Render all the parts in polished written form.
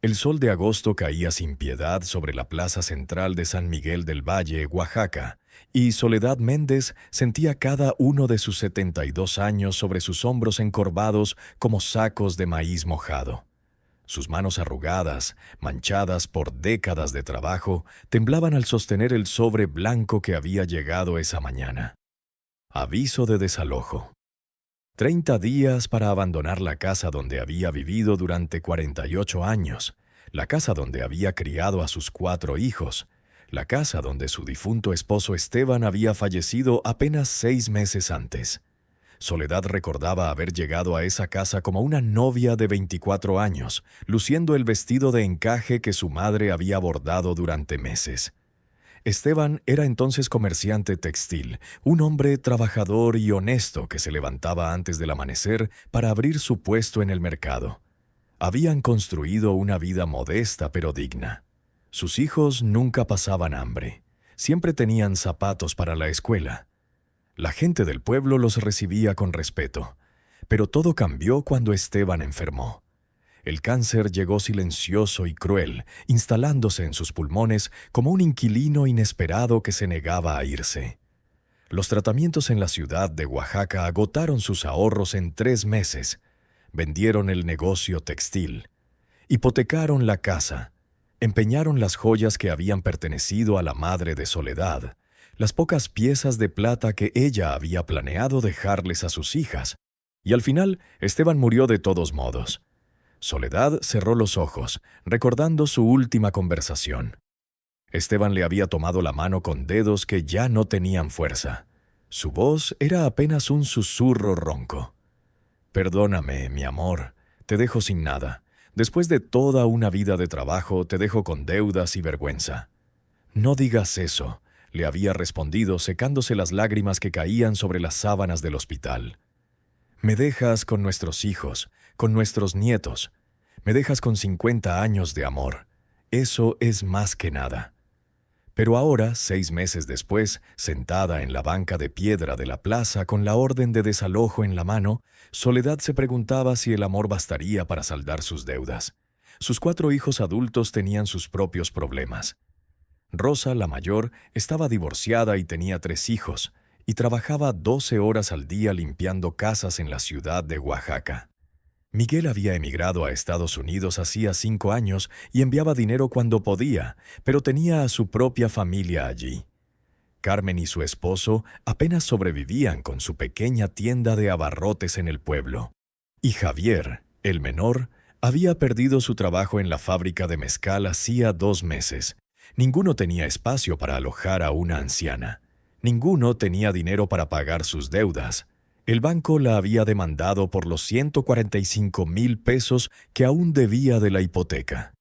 El sol de agosto caía sin piedad sobre la plaza central de San Miguel del Valle, Oaxaca, y Soledad Méndez sentía cada uno de sus 72 años sobre sus hombros encorvados como sacos de maíz mojado. Sus manos arrugadas, manchadas por décadas de trabajo, temblaban al sostener el sobre blanco que había llegado esa mañana. Aviso de desalojo. 30 días para abandonar la casa donde había vivido durante 48 años, la casa donde había criado a sus 4 hijos, la casa donde su difunto esposo Esteban había fallecido apenas 6 meses antes. Soledad recordaba haber llegado a esa casa como una novia de 24 años, luciendo el vestido de encaje que su madre había bordado durante meses. Esteban era entonces comerciante textil, un hombre trabajador y honesto que se levantaba antes del amanecer para abrir su puesto en el mercado. Habían construido una vida modesta pero digna. Sus hijos nunca pasaban hambre. Siempre tenían zapatos para la escuela. La gente del pueblo los recibía con respeto. Pero todo cambió cuando Esteban enfermó. El cáncer llegó silencioso y cruel, instalándose en sus pulmones como un inquilino inesperado que se negaba a irse. Los tratamientos en la ciudad de Oaxaca agotaron sus ahorros en 3 meses. Vendieron el negocio textil. Hipotecaron la casa. Empeñaron las joyas que habían pertenecido a la madre de Soledad, las pocas piezas de plata que ella había planeado dejarles a sus hijas. Y al final, Esteban murió de todos modos. Soledad cerró los ojos, recordando su última conversación. Esteban le había tomado la mano con dedos que ya no tenían fuerza. Su voz era apenas un susurro ronco. «Perdóname, mi amor, te dejo sin nada. Después de toda una vida de trabajo, te dejo con deudas y vergüenza». «No digas eso», le había respondido, secándose las lágrimas que caían sobre las sábanas del hospital. «Me dejas con nuestros hijos, con nuestros nietos. Me dejas con 50 años de amor. Eso es más que nada». Pero ahora, 6 meses después, sentada en la banca de piedra de la plaza con la orden de desalojo en la mano, Soledad se preguntaba si el amor bastaría para saldar sus deudas. Sus 4 hijos adultos tenían sus propios problemas. Rosa, la mayor, estaba divorciada y tenía 3 hijos, y trabajaba 12 horas al día limpiando casas en la ciudad de Oaxaca. Miguel había emigrado a Estados Unidos hacía 5 años y enviaba dinero cuando podía, pero tenía a su propia familia allí. Carmen y su esposo apenas sobrevivían con su pequeña tienda de abarrotes en el pueblo. Y Javier, el menor, había perdido su trabajo en la fábrica de mezcal hacía 2 meses. Ninguno tenía espacio para alojar a una anciana. Ninguno tenía dinero para pagar sus deudas. El banco la había demandado por los 145,000 pesos que aún debía de la hipoteca.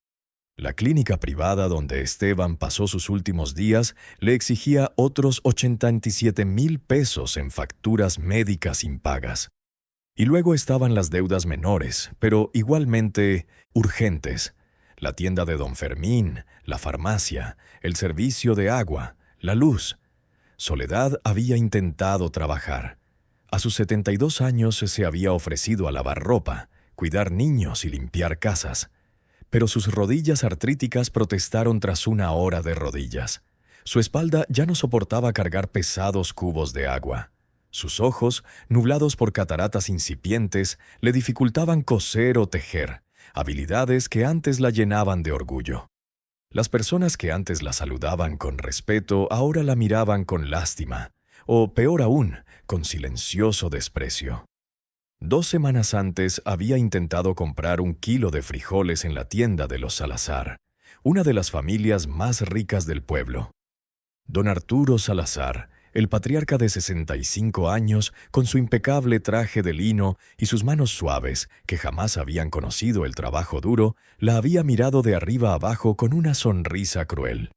La clínica privada donde Esteban pasó sus últimos días le exigía otros 87,000 pesos en facturas médicas impagas. Y luego estaban las deudas menores, pero igualmente urgentes. La tienda de don Fermín, la farmacia, el servicio de agua, la luz. Soledad había intentado trabajar. A sus 72 años se había ofrecido a lavar ropa, cuidar niños y limpiar casas. Pero sus rodillas artríticas protestaron tras 1 hora de rodillas. Su espalda ya no soportaba cargar pesados cubos de agua. Sus ojos, nublados por cataratas incipientes, le dificultaban coser o tejer, habilidades que antes la llenaban de orgullo. Las personas que antes la saludaban con respeto ahora la miraban con lástima, o peor aún, con silencioso desprecio. 2 semanas antes había intentado comprar 1 kilo de frijoles en la tienda de los Salazar, una de las familias más ricas del pueblo. Don Arturo Salazar, el patriarca de 65 años, con su impecable traje de lino y sus manos suaves, que jamás habían conocido el trabajo duro, la había mirado de arriba abajo con una sonrisa cruel.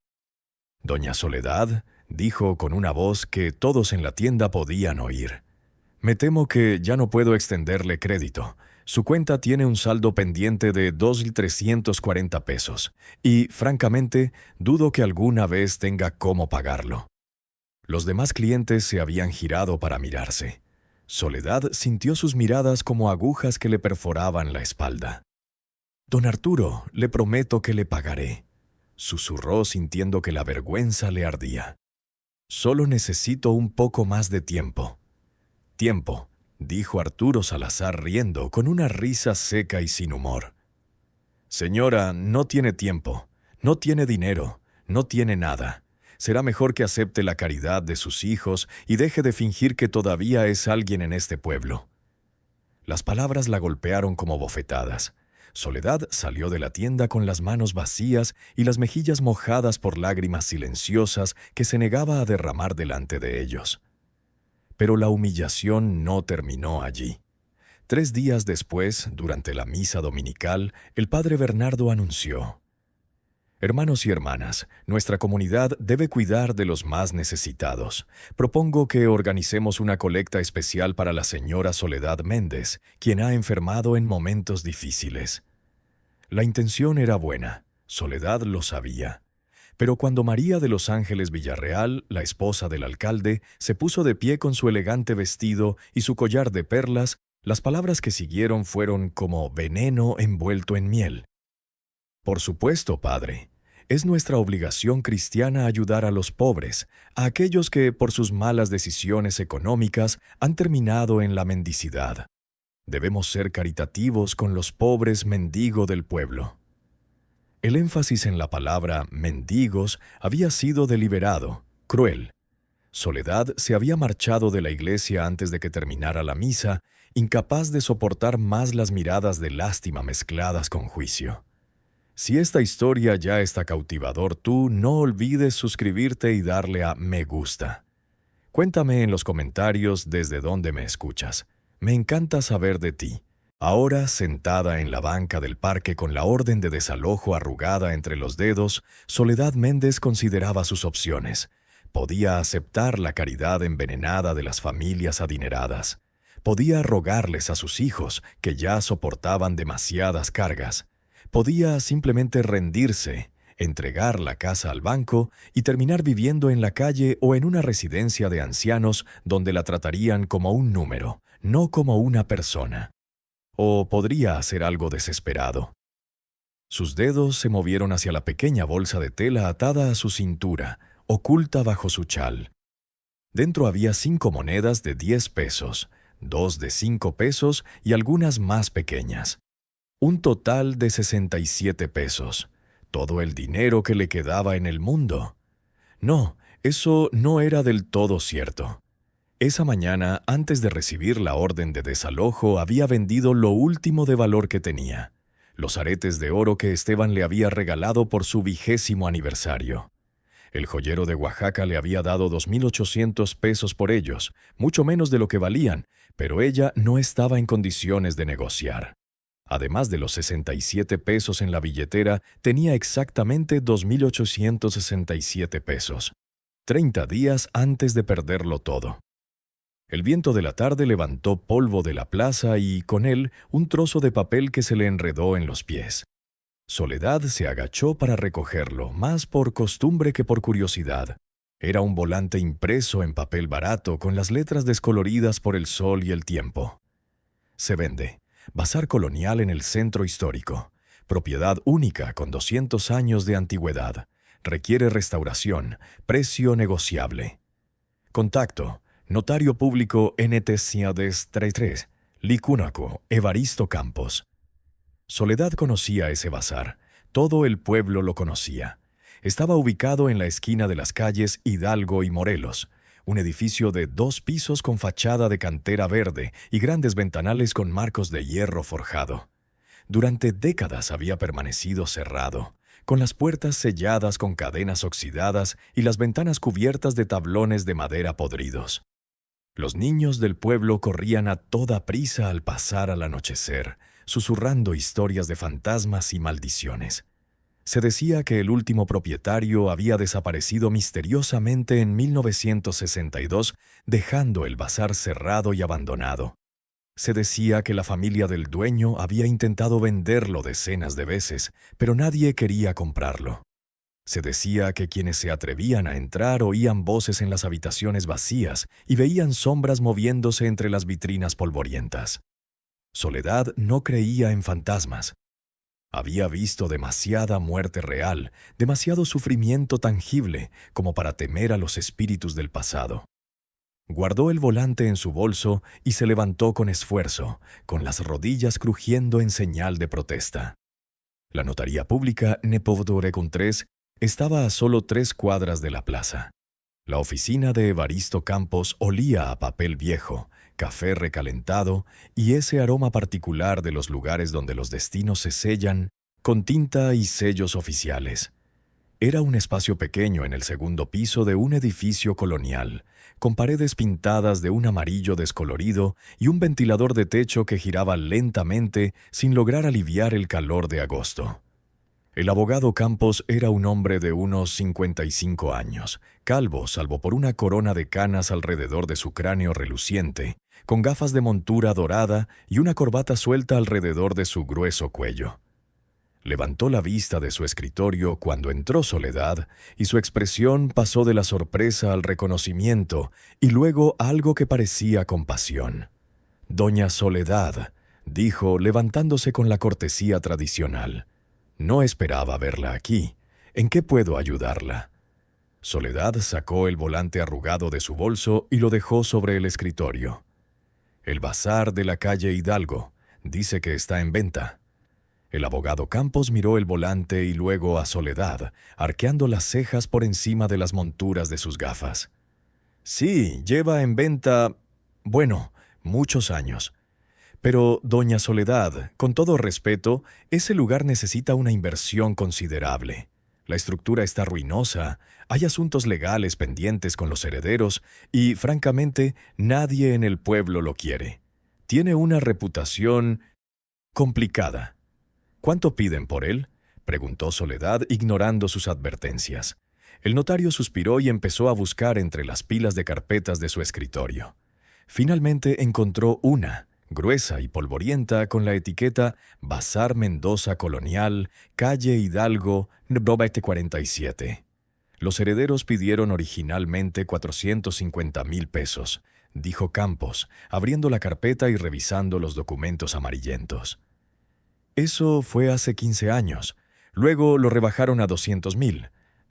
«Doña Soledad», dijo con una voz que todos en la tienda podían oír, «me temo que ya no puedo extenderle crédito. Su cuenta tiene un saldo pendiente de 2,340 pesos, y, francamente, dudo que alguna vez tenga cómo pagarlo». Los demás clientes se habían girado para mirarse. Soledad sintió sus miradas como agujas que le perforaban la espalda. Don Arturo, le prometo que le pagaré, susurró sintiendo que la vergüenza le ardía. Solo necesito un poco más de tiempo. Tiempo, dijo Arturo Salazar riendo, con una risa seca y sin humor. Señora, no tiene tiempo, no tiene dinero, no tiene nada. Será mejor que acepte la caridad de sus hijos y deje de fingir que todavía es alguien en este pueblo. Las palabras la golpearon como bofetadas. Soledad salió de la tienda con las manos vacías y las mejillas mojadas por lágrimas silenciosas que se negaba a derramar delante de ellos. Pero la humillación no terminó allí. 3 días después, durante la misa dominical, el padre Bernardo anunció: Hermanos y hermanas, nuestra comunidad debe cuidar de los más necesitados. Propongo que organicemos una colecta especial para la señora Soledad Méndez, quien ha enfermado en momentos difíciles. La intención era buena, Soledad lo sabía. Pero cuando María de los Ángeles Villarreal, la esposa del alcalde, se puso de pie con su elegante vestido y su collar de perlas, las palabras que siguieron fueron como veneno envuelto en miel. Por supuesto, padre. Es nuestra obligación cristiana ayudar a los pobres, a aquellos que, por sus malas decisiones económicas, han terminado en la mendicidad. Debemos ser caritativos con los pobres mendigos del pueblo. El énfasis en la palabra mendigos había sido deliberado, cruel. Soledad se había marchado de la iglesia antes de que terminara la misa, incapaz de soportar más las miradas de lástima mezcladas con juicio. Si esta historia ya está cautivador, tú no olvides suscribirte y darle a me gusta. Cuéntame en los comentarios desde dónde me escuchas. Me encanta saber de ti. Ahora, sentada en la banca del parque con la orden de desalojo arrugada entre los dedos, Soledad Méndez consideraba sus opciones. Podía aceptar la caridad envenenada de las familias adineradas. Podía rogarles a sus hijos, que ya soportaban demasiadas cargas. Podía simplemente rendirse, entregar la casa al banco y terminar viviendo en la calle o en una residencia de ancianos donde la tratarían como un número, no como una persona. O podría hacer algo desesperado. Sus dedos se movieron hacia la pequeña bolsa de tela atada a su cintura, oculta bajo su chal. Dentro había 5 monedas de 10 pesos, 2 de 5 pesos y algunas más pequeñas. Un total de 67 pesos. Todo el dinero que le quedaba en el mundo. No, eso no era del todo cierto. Esa mañana, antes de recibir la orden de desalojo, había vendido lo último de valor que tenía: los aretes de oro que Esteban le había regalado por su 20º aniversario. El joyero de Oaxaca le había dado 2.800 pesos por ellos, mucho menos de lo que valían, pero ella no estaba en condiciones de negociar. Además de los 67 pesos en la billetera, tenía exactamente 2.867 pesos. 30 días antes de perderlo todo. El viento de la tarde levantó polvo de la plaza y, con él, un trozo de papel que se le enredó en los pies. Soledad se agachó para recogerlo, más por costumbre que por curiosidad. Era un volante impreso en papel barato, con las letras descoloridas por el sol y el tiempo. Se vende. Bazar colonial en el centro histórico. Propiedad única con 200 años de antigüedad. Requiere restauración. Precio negociable. Contacto: Notario Público NTCADES 33, Licúnaco, Evaristo Campos. Soledad conocía ese bazar. Todo el pueblo lo conocía. Estaba ubicado en la esquina de las calles Hidalgo y Morelos. Un edificio de 2 pisos con fachada de cantera verde y grandes ventanales con marcos de hierro forjado. Durante décadas había permanecido cerrado, con las puertas selladas con cadenas oxidadas y las ventanas cubiertas de tablones de madera podridos. Los niños del pueblo corrían a toda prisa al pasar al anochecer, susurrando historias de fantasmas y maldiciones. Se decía que el último propietario había desaparecido misteriosamente en 1962, dejando el bazar cerrado y abandonado. Se decía que la familia del dueño había intentado venderlo decenas de veces, pero nadie quería comprarlo. Se decía que quienes se atrevían a entrar oían voces en las habitaciones vacías y veían sombras moviéndose entre las vitrinas polvorientas. Soledad no creía en fantasmas. Había visto demasiada muerte real, demasiado sufrimiento tangible como para temer a los espíritus del pasado. Guardó el volante en su bolso y se levantó con esfuerzo, con las rodillas crujiendo en señal de protesta. La notaría pública Nepomuceno estaba a solo 3 cuadras de la plaza. La oficina de Evaristo Campos olía a papel viejo, café recalentado y ese aroma particular de los lugares donde los destinos se sellan con tinta y sellos oficiales. Era un espacio pequeño en el segundo piso de un edificio colonial, con paredes pintadas de un amarillo descolorido y un ventilador de techo que giraba lentamente sin lograr aliviar el calor de agosto. El abogado Campos era un hombre de unos 55 años, calvo salvo por una corona de canas alrededor de su cráneo reluciente, con gafas de montura dorada y una corbata suelta alrededor de su grueso cuello. Levantó la vista de su escritorio cuando entró Soledad y su expresión pasó de la sorpresa al reconocimiento y luego a algo que parecía compasión. «Doña Soledad», dijo, levantándose con la cortesía tradicional. «No esperaba verla aquí. ¿En qué puedo ayudarla?» Soledad sacó el volante arrugado de su bolso y lo dejó sobre el escritorio. «El bazar de la calle Hidalgo. Dice que está en venta». El abogado Campos miró el volante y luego a Soledad, arqueando las cejas por encima de las monturas de sus gafas. «Sí, lleva en venta, bueno, muchos años. Pero, doña Soledad, con todo respeto, ese lugar necesita una inversión considerable. La estructura está ruinosa, hay asuntos legales pendientes con los herederos y, francamente, nadie en el pueblo lo quiere. Tiene una reputación complicada». «¿Cuánto piden por él?», preguntó Soledad, ignorando sus advertencias. El notario suspiró y empezó a buscar entre las pilas de carpetas de su escritorio. Finalmente encontró una, gruesa y polvorienta, con la etiqueta Bazar Mendoza Colonial, calle Hidalgo, 47. Los herederos pidieron originalmente 450,000 pesos, dijo Campos, abriendo la carpeta y revisando los documentos amarillentos. «Eso fue hace 15 años. Luego lo rebajaron a 200,000.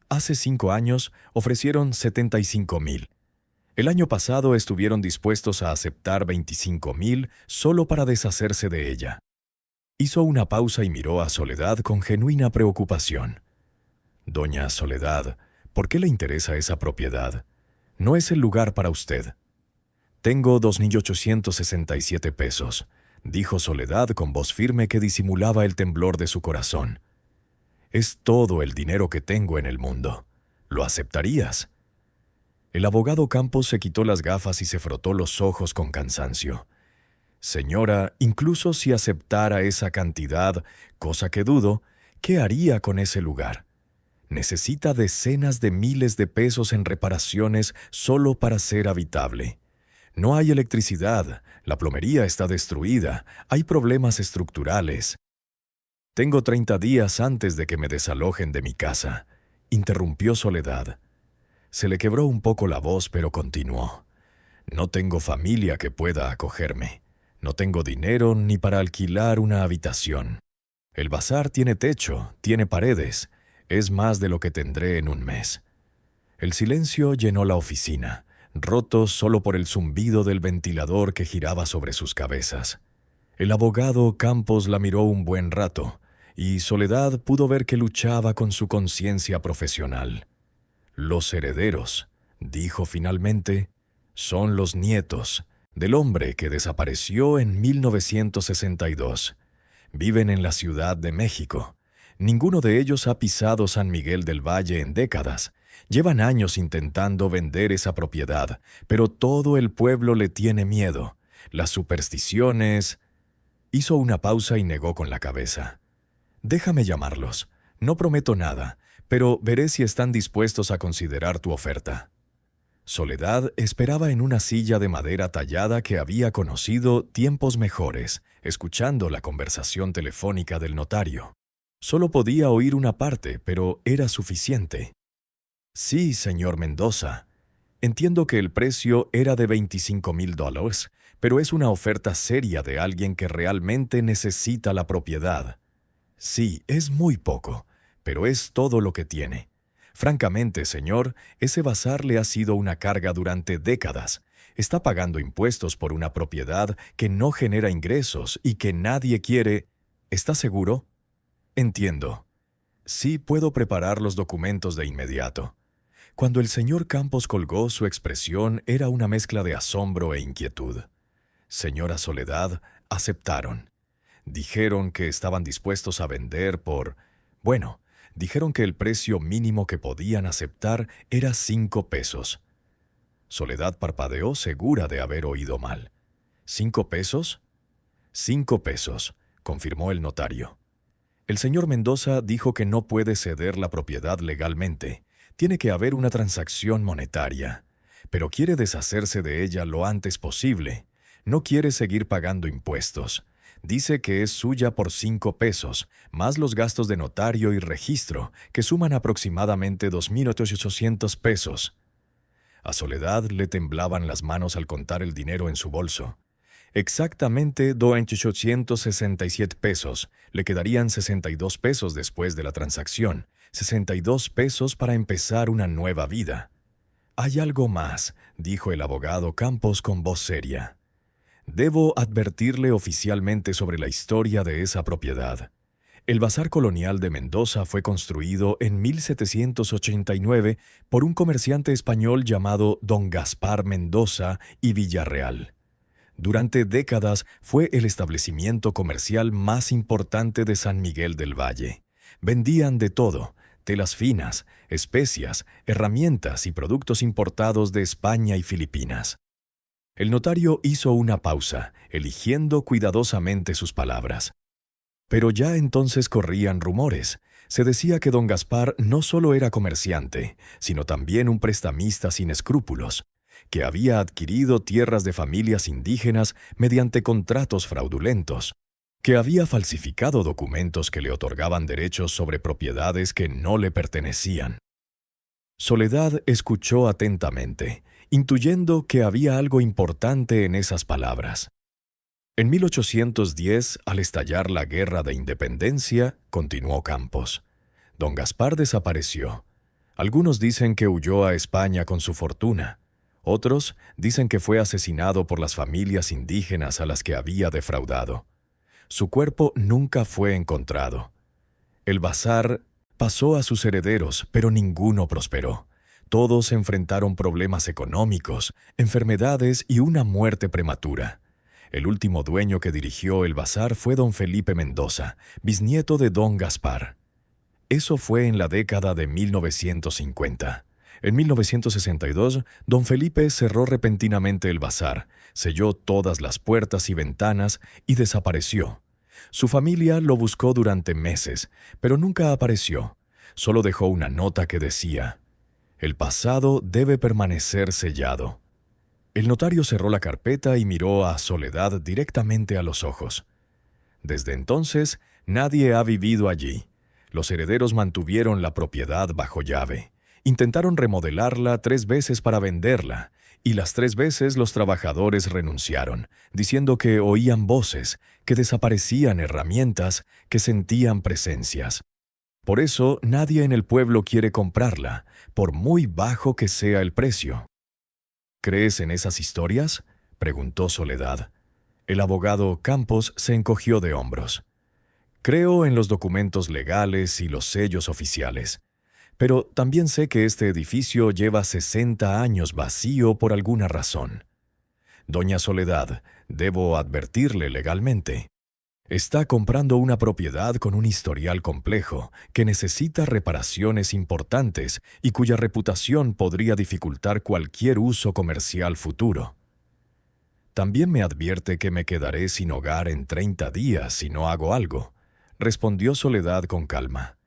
Hace 5 años ofrecieron 75,000. El año pasado estuvieron dispuestos a aceptar 25,000 solo para deshacerse de ella». Hizo una pausa y miró a Soledad con genuina preocupación. «Doña Soledad, ¿por qué le interesa esa propiedad? No es el lugar para usted». «Tengo 2,867 pesos», dijo Soledad con voz firme que disimulaba el temblor de su corazón. «Es todo el dinero que tengo en el mundo. ¿Lo aceptarías?». El abogado Campos se quitó las gafas y se frotó los ojos con cansancio. «Señora, incluso si aceptara esa cantidad, cosa que dudo, ¿qué haría con ese lugar? Necesita decenas de miles de pesos en reparaciones solo para ser habitable. No hay electricidad, la plomería está destruida, hay problemas estructurales». «Tengo 30 días antes de que me desalojen de mi casa», interrumpió Soledad. Se le quebró un poco la voz, pero continuó. «No tengo familia que pueda acogerme. No tengo dinero ni para alquilar una habitación. El bazar tiene techo, tiene paredes. Es más de lo que tendré en un mes». El silencio llenó la oficina, roto solo por el zumbido del ventilador que giraba sobre sus cabezas. El abogado Campos la miró un buen rato, y Soledad pudo ver que luchaba con su conciencia profesional. «Los herederos», dijo finalmente, «son los nietos del hombre que desapareció en 1962. Viven en la Ciudad de México. Ninguno de ellos ha pisado San Miguel del Valle en décadas. Llevan años intentando vender esa propiedad, pero todo el pueblo le tiene miedo. Las supersticiones...». Hizo una pausa y negó con la cabeza. «Déjame llamarlos. No prometo nada, pero veré si están dispuestos a considerar tu oferta». Soledad esperaba en una silla de madera tallada que había conocido tiempos mejores, escuchando la conversación telefónica del notario. Solo podía oír una parte, pero era suficiente. «Sí, señor Mendoza. Entiendo que el precio era de $25,000, pero es una oferta seria de alguien que realmente necesita la propiedad». Sí, es muy poco, pero es todo lo que tiene. Francamente, señor, ese bazar le ha sido una carga durante décadas. Está pagando impuestos por una propiedad que no genera ingresos y que nadie quiere. ¿Está seguro? Entiendo. Sí, puedo preparar los documentos de inmediato. Cuando el señor Campos colgó, su expresión era una mezcla de asombro e inquietud. Señora Soledad, aceptaron. Dijeron que estaban dispuestos a vender por... Bueno, dijeron que el precio mínimo que podían aceptar era 5 pesos. Soledad parpadeó segura de haber oído mal. ¿5 pesos? 5 pesos, confirmó el notario. El señor Mendoza dijo que no puede ceder la propiedad legalmente. Tiene que haber una transacción monetaria. Pero quiere deshacerse de ella lo antes posible. No quiere seguir pagando impuestos. Dice que es suya por 5 pesos, más los gastos de notario y registro, que suman aproximadamente 2.800 pesos. A Soledad le temblaban las manos al contar el dinero en su bolso. Exactamente 2.867 pesos. Le quedarían 62 pesos después de la transacción. 62 pesos para empezar una nueva vida. Hay algo más, dijo el abogado Campos con voz seria. Debo advertirle oficialmente sobre la historia de esa propiedad. El Bazar Colonial de Mendoza fue construido en 1789 por un comerciante español llamado Don Gaspar Mendoza y Villarreal. Durante décadas fue el establecimiento comercial más importante de San Miguel del Valle. Vendían de todo: telas finas, especias, herramientas y productos importados de España y Filipinas. El notario hizo una pausa, eligiendo cuidadosamente sus palabras. Pero ya entonces corrían rumores. Se decía que don Gaspar no solo era comerciante, sino también un prestamista sin escrúpulos, que había adquirido tierras de familias indígenas mediante contratos fraudulentos, que había falsificado documentos que le otorgaban derechos sobre propiedades que no le pertenecían. Soledad escuchó atentamente, intuyendo que había algo importante en esas palabras. En 1810, al estallar la Guerra de Independencia, continuó Campos, don Gaspar desapareció. Algunos dicen que huyó a España con su fortuna. Otros dicen que fue asesinado por las familias indígenas a las que había defraudado. Su cuerpo nunca fue encontrado. El bazar pasó a sus herederos, pero ninguno prosperó. Todos enfrentaron problemas económicos, enfermedades y una muerte prematura. El último dueño que dirigió el bazar fue don Felipe Mendoza, bisnieto de don Gaspar. Eso fue en la década de 1950. En 1962, don Felipe cerró repentinamente el bazar, selló todas las puertas y ventanas y desapareció. Su familia lo buscó durante meses, pero nunca apareció. Solo dejó una nota que decía: «El pasado debe permanecer sellado». El notario cerró la carpeta y miró a Soledad directamente a los ojos. Desde entonces, nadie ha vivido allí. Los herederos mantuvieron la propiedad bajo llave. Intentaron remodelarla 3 veces para venderla, y las 3 veces los trabajadores renunciaron, diciendo que oían voces, que desaparecían herramientas, que sentían presencias. Por eso nadie en el pueblo quiere comprarla, por muy bajo que sea el precio. ¿Crees en esas historias?, preguntó Soledad. El abogado Campos se encogió de hombros. Creo en los documentos legales y los sellos oficiales. Pero también sé que este edificio lleva 60 años vacío por alguna razón. Doña Soledad, debo advertirle legalmente. Está comprando una propiedad con un historial complejo, que necesita reparaciones importantes y cuya reputación podría dificultar cualquier uso comercial futuro. También me advierte que me quedaré sin hogar en 30 días si no hago algo, respondió Soledad con calma.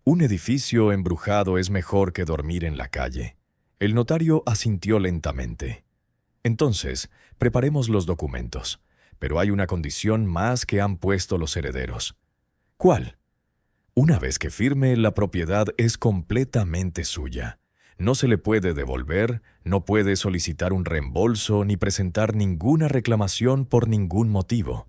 Un edificio embrujado es mejor que dormir en la calle. El notario asintió lentamente. Entonces, preparemos los documentos. Pero hay una condición más que han puesto los herederos. ¿Cuál? Una vez que firme, la propiedad es completamente suya. No se le puede devolver, no puede solicitar un reembolso ni presentar ninguna reclamación por ningún motivo.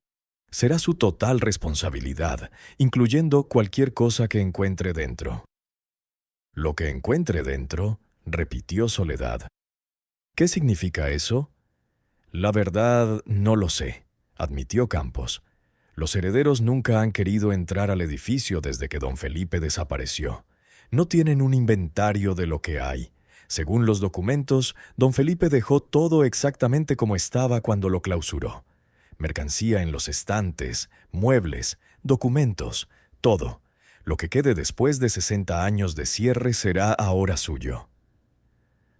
será su total responsabilidad, incluyendo cualquier cosa que encuentre dentro. Lo que encuentre dentro, repitió Soledad. ¿Qué significa eso? La verdad, no lo sé, admitió Campos. Los herederos nunca han querido entrar al edificio desde que don Felipe desapareció. No tienen un inventario de lo que hay. Según los documentos, don Felipe dejó todo exactamente como estaba cuando lo clausuró. Mercancía en los estantes, muebles, documentos, todo. Lo que quede después de 60 años de cierre será ahora suyo.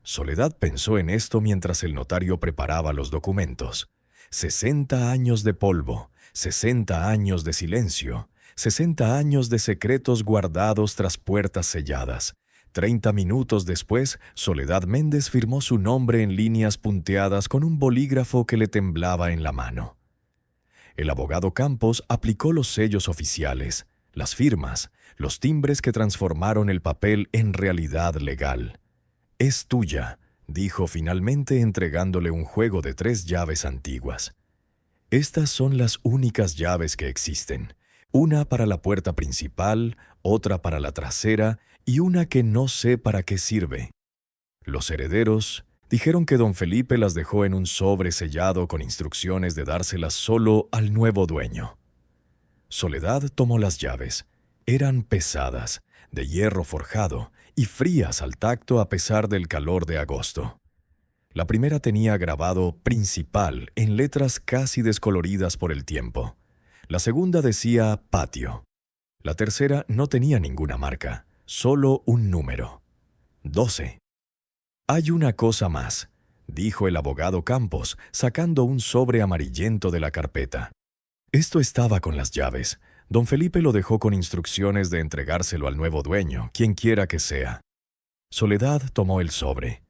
Soledad pensó en esto mientras el notario preparaba los documentos. 60 años de polvo, 60 años de silencio, 60 años de secretos guardados tras puertas selladas. 30 minutos después, Soledad Méndez firmó su nombre en líneas punteadas con un bolígrafo que le temblaba en la mano. El abogado Campos aplicó los sellos oficiales, las firmas, los timbres que transformaron el papel en realidad legal. «Es tuya», dijo finalmente entregándole un juego de 3 llaves antiguas. «Estas son las únicas llaves que existen. Una para la puerta principal, otra para la trasera y una que no sé para qué sirve». Los herederos dijeron que don Felipe las dejó en un sobre sellado con instrucciones de dárselas solo al nuevo dueño. Soledad tomó las llaves. Eran pesadas, de hierro forjado, y frías al tacto a pesar del calor de agosto. La primera tenía grabado «Principal» en letras casi descoloridas por el tiempo. La segunda decía «Patio». La tercera no tenía ninguna marca, solo un número. 12. «Hay una cosa más», dijo el abogado Campos, sacando un sobre amarillento de la carpeta. Esto estaba con las llaves. Don Felipe lo dejó con instrucciones de entregárselo al nuevo dueño, quien quiera que sea. Soledad tomó el sobre.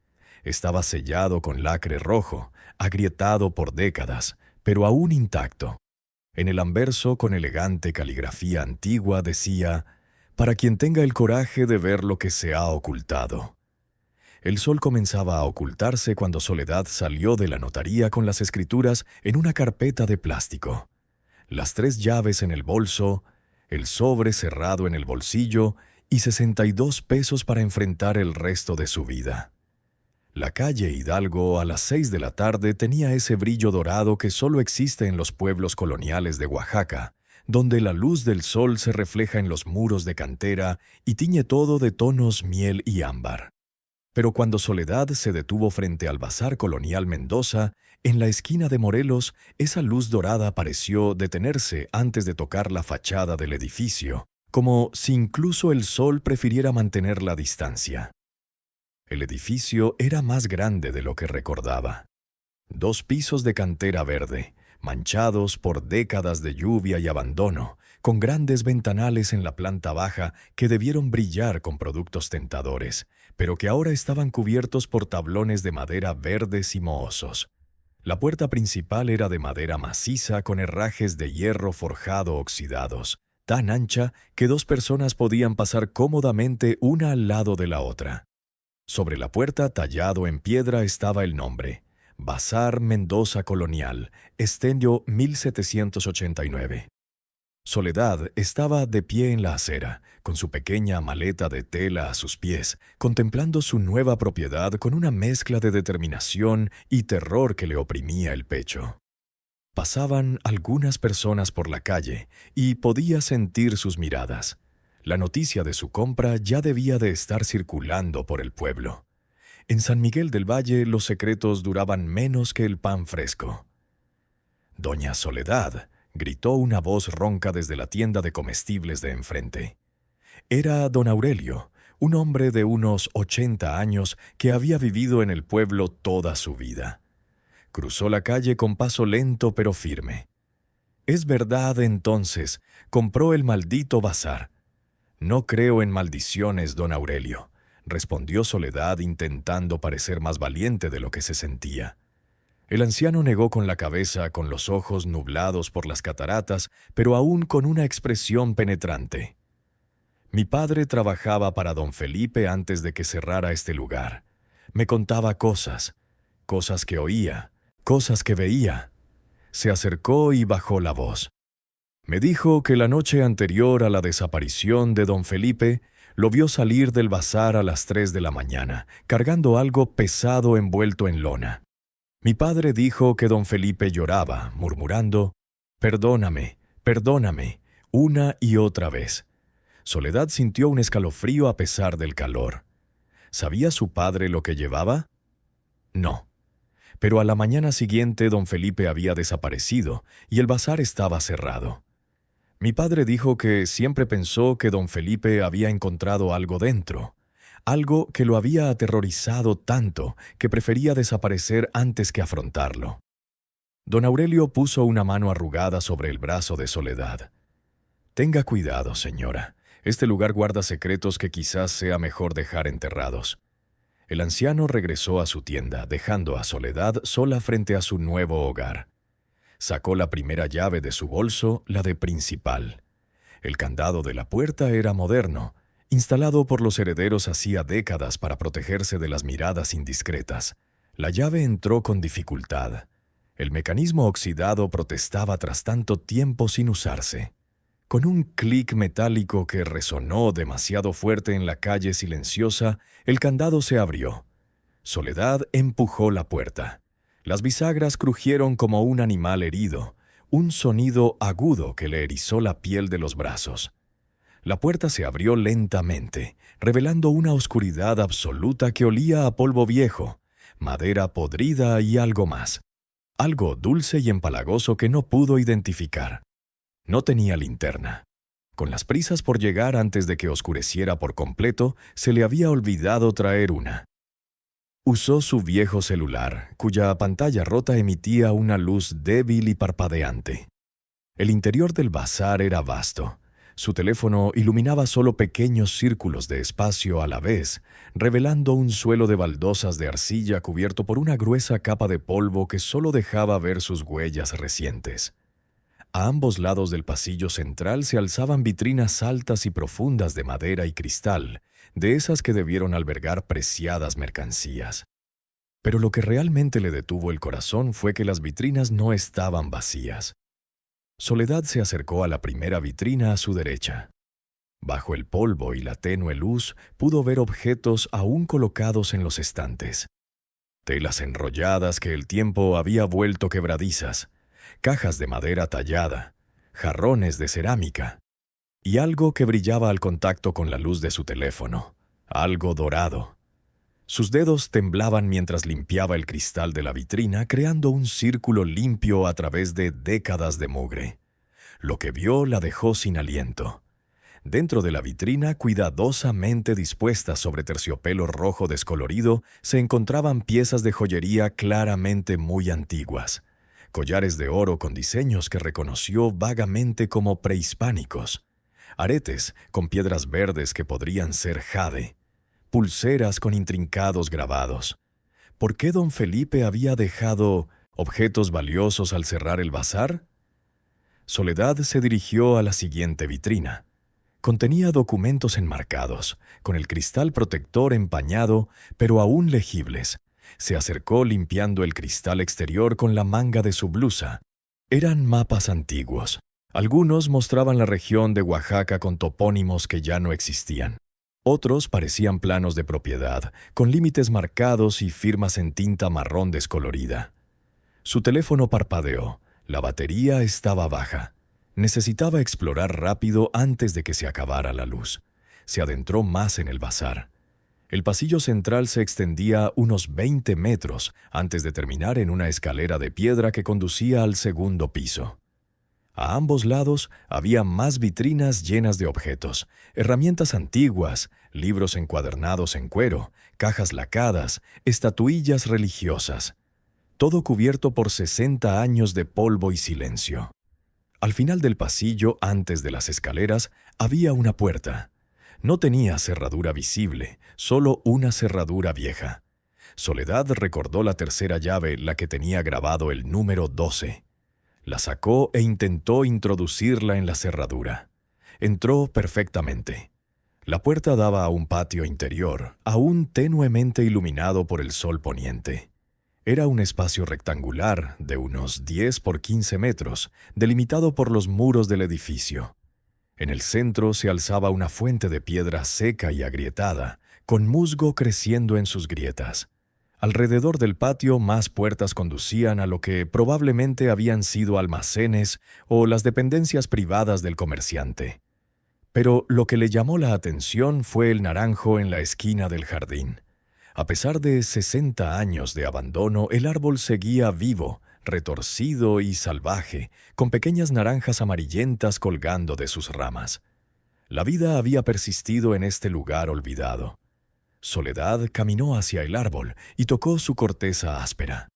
Estaba sellado con lacre rojo, agrietado por décadas, pero aún intacto. En el anverso, con elegante caligrafía antigua, decía: «Para quien tenga el coraje de ver lo que se ha ocultado». El sol comenzaba a ocultarse cuando Soledad salió de la notaría con las escrituras en una carpeta de plástico. Las 3 llaves en el bolso, el sobre cerrado en el bolsillo y 62 pesos para enfrentar el resto de su vida. La calle Hidalgo a las 6 de la tarde tenía ese brillo dorado que solo existe en los pueblos coloniales de Oaxaca, donde la luz del sol se refleja en los muros de cantera y tiñe todo de tonos miel y ámbar. Pero cuando Soledad se detuvo frente al Bazar Colonial Mendoza, en la esquina de Morelos, esa luz dorada pareció detenerse antes de tocar la fachada del edificio, como si incluso el sol prefiriera mantener la distancia. El edificio era más grande de lo que recordaba. 2 pisos de cantera verde, manchados por décadas de lluvia y abandono, con grandes ventanales en la planta baja que debieron brillar con productos tentadores, pero que ahora estaban cubiertos por tablones de madera verdes y mohosos. La puerta principal era de madera maciza con herrajes de hierro forjado oxidados, tan ancha que 2 personas podían pasar cómodamente una al lado de la otra. Sobre la puerta, tallado en piedra, estaba el nombre: Bazar Mendoza Colonial, Estendio 1789. Soledad estaba de pie en la acera, con su pequeña maleta de tela a sus pies, contemplando su nueva propiedad con una mezcla de determinación y terror que le oprimía el pecho. Pasaban algunas personas por la calle y podía sentir sus miradas. La noticia de su compra ya debía de estar circulando por el pueblo. En San Miguel del Valle los secretos duraban menos que el pan fresco. «Doña Soledad», gritó una voz ronca desde la tienda de comestibles de enfrente. Era don Aurelio, un hombre de unos 80 años que había vivido en el pueblo toda su vida. Cruzó la calle con paso lento pero firme. «Es verdad, entonces, compró el maldito bazar». «No creo en maldiciones, don Aurelio», respondió Soledad intentando parecer más valiente de lo que se sentía. El anciano negó con la cabeza, con los ojos nublados por las cataratas, pero aún con una expresión penetrante. «Mi padre trabajaba para don Felipe antes de que cerrara este lugar. Me contaba cosas que oía, cosas que veía». Se acercó y bajó la voz. Me dijo que la noche anterior a la desaparición de don Felipe, lo vio salir del bazar a las 3 de la mañana, cargando algo pesado envuelto en lona. Mi padre dijo que don Felipe lloraba, murmurando, «Perdóname, perdóname», una y otra vez. Soledad sintió un escalofrío a pesar del calor. ¿Sabía su padre lo que llevaba? No. Pero a la mañana siguiente don Felipe había desaparecido y el bazar estaba cerrado. Mi padre dijo que siempre pensó que don Felipe había encontrado algo dentro, algo que lo había aterrorizado tanto que prefería desaparecer antes que afrontarlo. Don Aurelio puso una mano arrugada sobre el brazo de Soledad. «Tenga cuidado, señora. Este lugar guarda secretos que quizás sea mejor dejar enterrados». El anciano regresó a su tienda, dejando a Soledad sola frente a su nuevo hogar. Sacó la primera llave de su bolso, la de principal. El candado de la puerta era moderno, instalado por los herederos hacía décadas para protegerse de las miradas indiscretas. La llave entró con dificultad. El mecanismo oxidado protestaba tras tanto tiempo sin usarse. Con un clic metálico que resonó demasiado fuerte en la calle silenciosa, el candado se abrió. Soledad empujó la puerta. Las bisagras crujieron como un animal herido, un sonido agudo que le erizó la piel de los brazos. La puerta se abrió lentamente, revelando una oscuridad absoluta que olía a polvo viejo, madera podrida y algo más. Algo dulce y empalagoso que no pudo identificar. No tenía linterna. Con las prisas por llegar antes de que oscureciera por completo, se le había olvidado traer una. Usó su viejo celular, cuya pantalla rota emitía una luz débil y parpadeante. El interior del bazar era vasto. Su teléfono iluminaba solo pequeños círculos de espacio a la vez, revelando un suelo de baldosas de arcilla cubierto por una gruesa capa de polvo que solo dejaba ver sus huellas recientes. A ambos lados del pasillo central se alzaban vitrinas altas y profundas de madera y cristal, de esas que debieron albergar preciadas mercancías. Pero lo que realmente le detuvo el corazón fue que las vitrinas no estaban vacías. Soledad se acercó a la primera vitrina a su derecha. Bajo el polvo y la tenue luz pudo ver objetos aún colocados en los estantes. Telas enrolladas que el tiempo había vuelto quebradizas, cajas de madera tallada, jarrones de cerámica, y algo que brillaba al contacto con la luz de su teléfono, algo dorado. Sus dedos temblaban mientras limpiaba el cristal de la vitrina, creando un círculo limpio a través de décadas de mugre. Lo que vio la dejó sin aliento. Dentro de la vitrina, cuidadosamente dispuestas sobre terciopelo rojo descolorido, se encontraban piezas de joyería claramente muy antiguas. Collares de oro con diseños que reconoció vagamente como prehispánicos. Aretes con piedras verdes que podrían ser jade. Pulseras con intrincados grabados. ¿Por qué don Felipe había dejado objetos valiosos al cerrar el bazar? Soledad se dirigió a la siguiente vitrina. Contenía documentos enmarcados, con el cristal protector empañado, pero aún legibles. Se acercó limpiando el cristal exterior con la manga de su blusa. Eran mapas antiguos. Algunos mostraban la región de Oaxaca con topónimos que ya no existían. Otros parecían planos de propiedad, con límites marcados y firmas en tinta marrón descolorida. Su teléfono parpadeó. La batería estaba baja. Necesitaba explorar rápido antes de que se acabara la luz. Se adentró más en el bazar. El pasillo central se extendía unos 20 metros antes de terminar en una escalera de piedra que conducía al segundo piso. A ambos lados había más vitrinas llenas de objetos, herramientas antiguas, libros encuadernados en cuero, cajas lacadas, estatuillas religiosas. Todo cubierto por 60 años de polvo y silencio. Al final del pasillo, antes de las escaleras, había una puerta. No tenía cerradura visible, solo una cerradura vieja. Soledad recordó la tercera llave, la que tenía grabado el número 12. La sacó e intentó introducirla en la cerradura. Entró perfectamente. La puerta daba a un patio interior, aún tenuemente iluminado por el sol poniente. Era un espacio rectangular de unos 10 por 15 metros, delimitado por los muros del edificio. En el centro se alzaba una fuente de piedra seca y agrietada, con musgo creciendo en sus grietas. Alrededor del patio más puertas conducían a lo que probablemente habían sido almacenes o las dependencias privadas del comerciante. Pero lo que le llamó la atención fue el naranjo en la esquina del jardín. A pesar de 60 años de abandono, el árbol seguía vivo, retorcido y salvaje, con pequeñas naranjas amarillentas colgando de sus ramas. La vida había persistido en este lugar olvidado. Soledad caminó hacia el árbol y tocó su corteza áspera.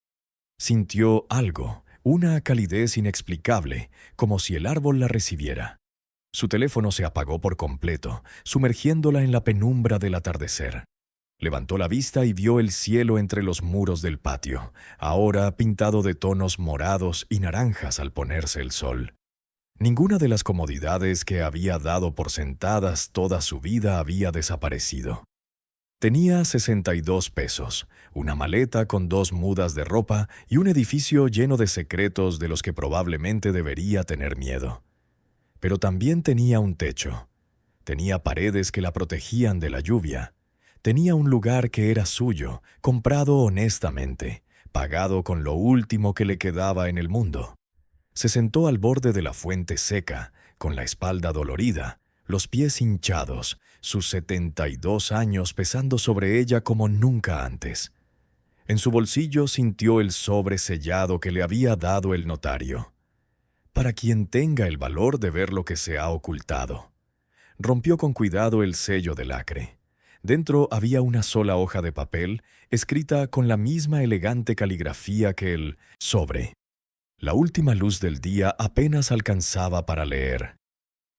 Sintió algo, una calidez inexplicable, como si el árbol la recibiera. Su teléfono se apagó por completo, sumergiéndola en la penumbra del atardecer. Levantó la vista y vio el cielo entre los muros del patio, ahora pintado de tonos morados y naranjas al ponerse el sol. Ninguna de las comodidades que había dado por sentadas toda su vida había desaparecido. Tenía 62 pesos, una maleta con 2 mudas de ropa y un edificio lleno de secretos de los que probablemente debería tener miedo. Pero también tenía un techo. Tenía paredes que la protegían de la lluvia. Tenía un lugar que era suyo, comprado honestamente, pagado con lo último que le quedaba en el mundo. Se sentó al borde de la fuente seca, con la espalda dolorida, los pies hinchados, sus 72 años pesando sobre ella como nunca antes. En su bolsillo sintió el sobre sellado que le había dado el notario. Para quien tenga el valor de ver lo que se ha ocultado. Rompió con cuidado el sello de lacre. Dentro había una sola hoja de papel, escrita con la misma elegante caligrafía que el sobre. La última luz del día apenas alcanzaba para leer.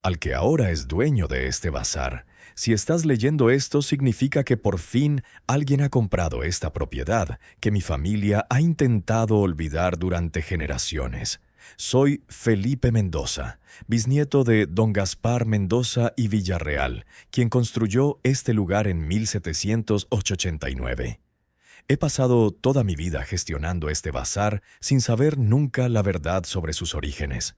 Al que ahora es dueño de este bazar, si estás leyendo esto significa que por fin alguien ha comprado esta propiedad que mi familia ha intentado olvidar durante generaciones. Soy Felipe Mendoza, bisnieto de don Gaspar Mendoza y Villarreal, quien construyó este lugar en 1789. He pasado toda mi vida gestionando este bazar sin saber nunca la verdad sobre sus orígenes.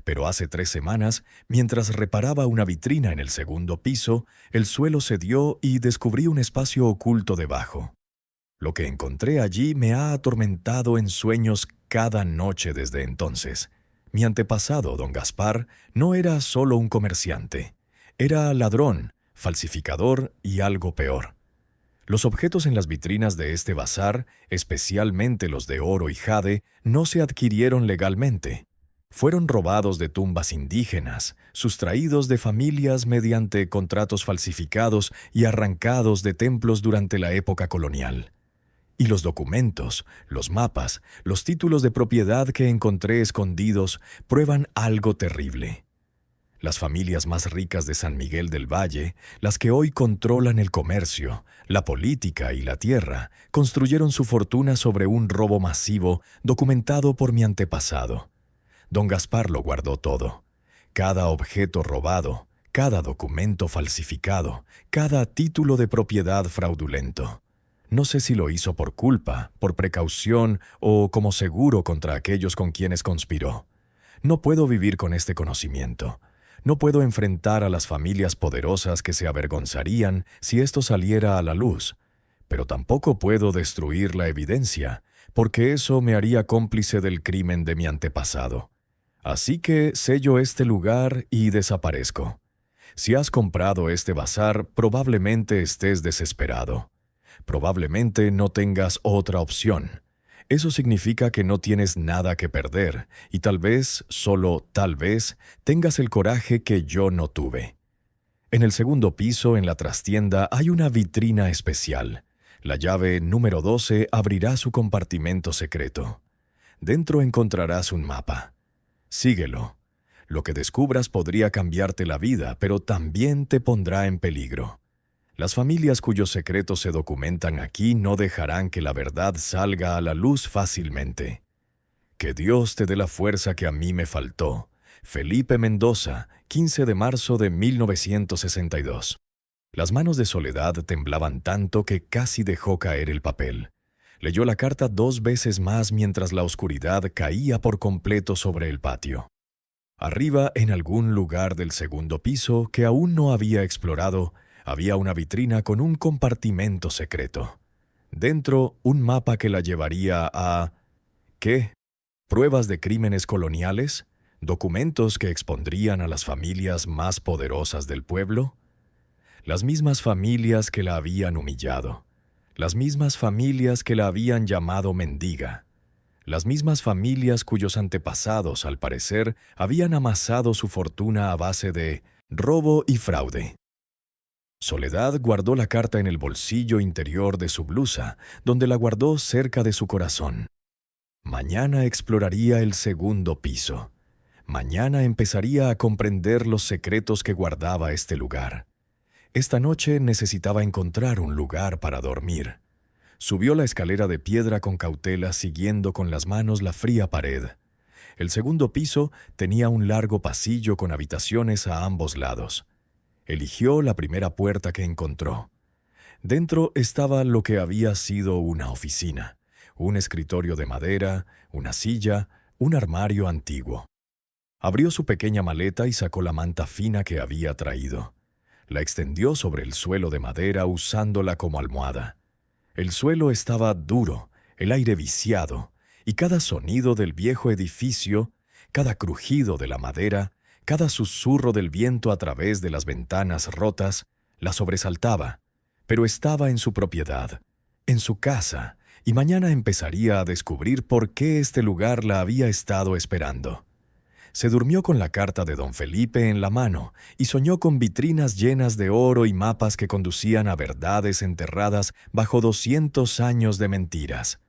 Pero hace 3 semanas, mientras reparaba una vitrina en el segundo piso, el suelo cedió y descubrí un espacio oculto debajo. Lo que encontré allí me ha atormentado en sueños cada noche desde entonces. Mi antepasado, don Gaspar, no era solo un comerciante. Era ladrón, falsificador y algo peor. Los objetos en las vitrinas de este bazar, especialmente los de oro y jade, no se adquirieron legalmente. Fueron robados de tumbas indígenas, sustraídos de familias mediante contratos falsificados y arrancados de templos durante la época colonial. Y los documentos, los mapas, los títulos de propiedad que encontré escondidos prueban algo terrible. Las familias más ricas de San Miguel del Valle, las que hoy controlan el comercio, la política y la tierra, construyeron su fortuna sobre un robo masivo documentado por mi antepasado. Don Gaspar lo guardó todo. Cada objeto robado, cada documento falsificado, cada título de propiedad fraudulento. No sé si lo hizo por culpa, por precaución o como seguro contra aquellos con quienes conspiró. No puedo vivir con este conocimiento. No puedo enfrentar a las familias poderosas que se avergonzarían si esto saliera a la luz. Pero tampoco puedo destruir la evidencia, porque eso me haría cómplice del crimen de mi antepasado. Así que sello este lugar y desaparezco. Si has comprado este bazar, probablemente estés desesperado. Probablemente no tengas otra opción. Eso significa que no tienes nada que perder y tal vez, solo tal vez, tengas el coraje que yo no tuve. En el segundo piso, en la trastienda, hay una vitrina especial. La llave número 12 abrirá su compartimento secreto. Dentro encontrarás un mapa. Síguelo. Lo que descubras podría cambiarte la vida, pero también te pondrá en peligro. Las familias cuyos secretos se documentan aquí no dejarán que la verdad salga a la luz fácilmente. Que Dios te dé la fuerza que a mí me faltó. Felipe Mendoza, 15 de marzo de 1962. Las manos de Soledad temblaban tanto que casi dejó caer el papel. Leyó la carta 2 veces más mientras la oscuridad caía por completo sobre el patio. Arriba, en algún lugar del segundo piso que aún no había explorado, había una vitrina con un compartimento secreto. Dentro, un mapa que la llevaría a... ¿qué? ¿Pruebas de crímenes coloniales? ¿Documentos que expondrían a las familias más poderosas del pueblo? Las mismas familias que la habían humillado. Las mismas familias que la habían llamado mendiga. Las mismas familias cuyos antepasados, al parecer, habían amasado su fortuna a base de robo y fraude. Soledad guardó la carta en el bolsillo interior de su blusa, donde la guardó cerca de su corazón. Mañana exploraría el segundo piso. Mañana empezaría a comprender los secretos que guardaba este lugar. Esta noche necesitaba encontrar un lugar para dormir. Subió la escalera de piedra con cautela, siguiendo con las manos la fría pared. El segundo piso tenía un largo pasillo con habitaciones a ambos lados. Eligió la primera puerta que encontró. Dentro estaba lo que había sido una oficina, un escritorio de madera, una silla, un armario antiguo. Abrió su pequeña maleta y sacó la manta fina que había traído. La extendió sobre el suelo de madera usándola como almohada. El suelo estaba duro, el aire viciado, y cada sonido del viejo edificio, cada crujido de la madera, cada susurro del viento a través de las ventanas rotas, la sobresaltaba, pero estaba en su propiedad, en su casa, y mañana empezaría a descubrir por qué este lugar la había estado esperando. Se durmió con la carta de don Felipe en la mano y soñó con vitrinas llenas de oro y mapas que conducían a verdades enterradas bajo 200 años de mentiras.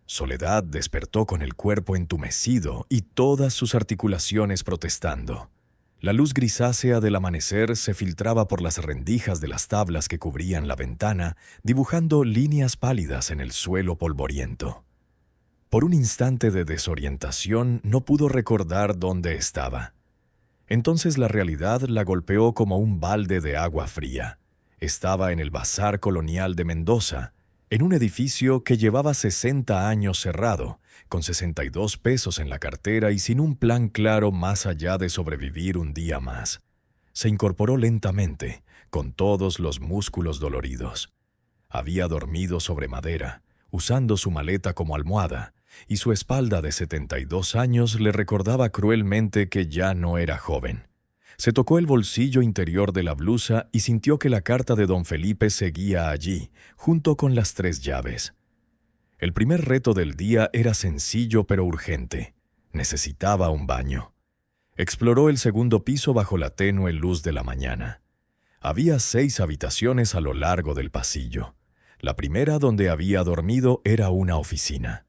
Soledad despertó con el cuerpo entumecido y todas sus articulaciones protestando. La luz grisácea del amanecer se filtraba por las rendijas de las tablas que cubrían la ventana, dibujando líneas pálidas en el suelo polvoriento. Por un instante de desorientación no pudo recordar dónde estaba. Entonces la realidad la golpeó como un balde de agua fría. Estaba en el Bazar Colonial de Mendoza, en un edificio que llevaba 60 años cerrado, con 62 pesos en la cartera y sin un plan claro más allá de sobrevivir un día más. Se incorporó lentamente, con todos los músculos doloridos. Había dormido sobre madera, usando su maleta como almohada, y su espalda de 72 años le recordaba cruelmente que ya no era joven. Se tocó el bolsillo interior de la blusa y sintió que la carta de don Felipe seguía allí, junto con las 3 llaves. El primer reto del día era sencillo pero urgente. Necesitaba un baño. Exploró el segundo piso bajo la tenue luz de la mañana. Había 6 habitaciones a lo largo del pasillo. La primera, donde había dormido, era una oficina.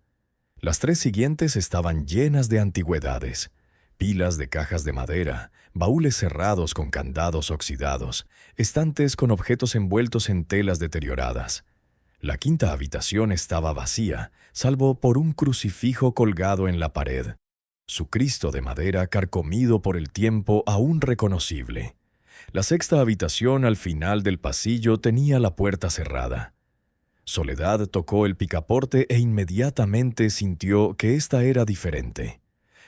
Las 3 siguientes estaban llenas de antigüedades, pilas de cajas de madera, baúles cerrados con candados oxidados, estantes con objetos envueltos en telas deterioradas. La quinta habitación estaba vacía, salvo por un crucifijo colgado en la pared. Su Cristo de madera carcomido por el tiempo aún reconocible. La sexta habitación al final del pasillo tenía la puerta cerrada. Soledad tocó el picaporte e inmediatamente sintió que esta era diferente.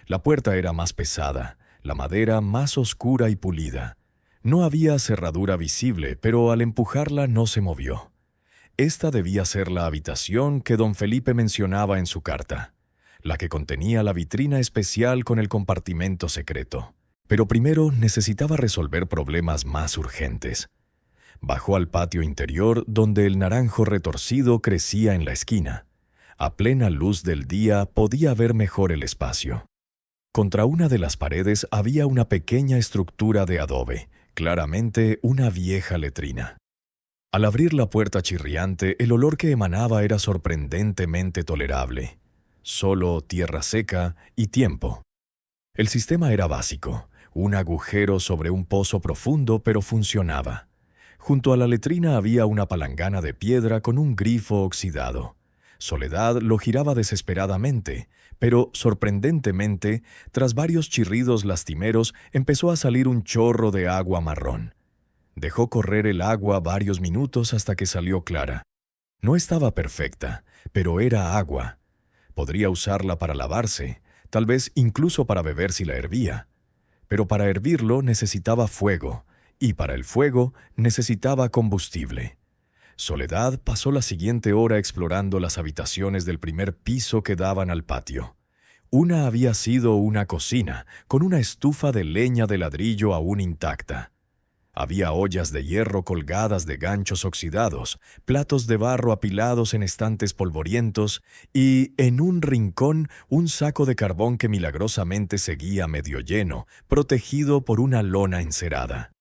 La puerta era más pesada, la madera más oscura y pulida. No había cerradura visible, pero al empujarla no se movió. Esta debía ser la habitación que don Felipe mencionaba en su carta, la que contenía la vitrina especial con el compartimento secreto. Pero primero necesitaba resolver problemas más urgentes. Bajó al patio interior, donde el naranjo retorcido crecía en la esquina. A plena luz del día podía ver mejor el espacio. Contra una de las paredes había una pequeña estructura de adobe, claramente una vieja letrina. Al abrir la puerta chirriante, el olor que emanaba era sorprendentemente tolerable. Solo tierra seca y tiempo. El sistema era básico, un agujero sobre un pozo profundo, pero funcionaba. Junto a la letrina había una palangana de piedra con un grifo oxidado. Soledad lo giraba desesperadamente, pero, sorprendentemente, tras varios chirridos lastimeros, empezó a salir un chorro de agua marrón. Dejó correr el agua varios minutos hasta que salió clara. No estaba perfecta, pero era agua. Podría usarla para lavarse, tal vez incluso para beber si la hervía. Pero para hervirlo necesitaba fuego, y para el fuego necesitaba combustible. Soledad pasó la siguiente hora explorando las habitaciones del primer piso que daban al patio. Una había sido una cocina, con una estufa de leña de ladrillo aún intacta. Había ollas de hierro colgadas de ganchos oxidados, platos de barro apilados en estantes polvorientos y, en un rincón, un saco de carbón que milagrosamente seguía medio lleno, protegido por una lona encerada.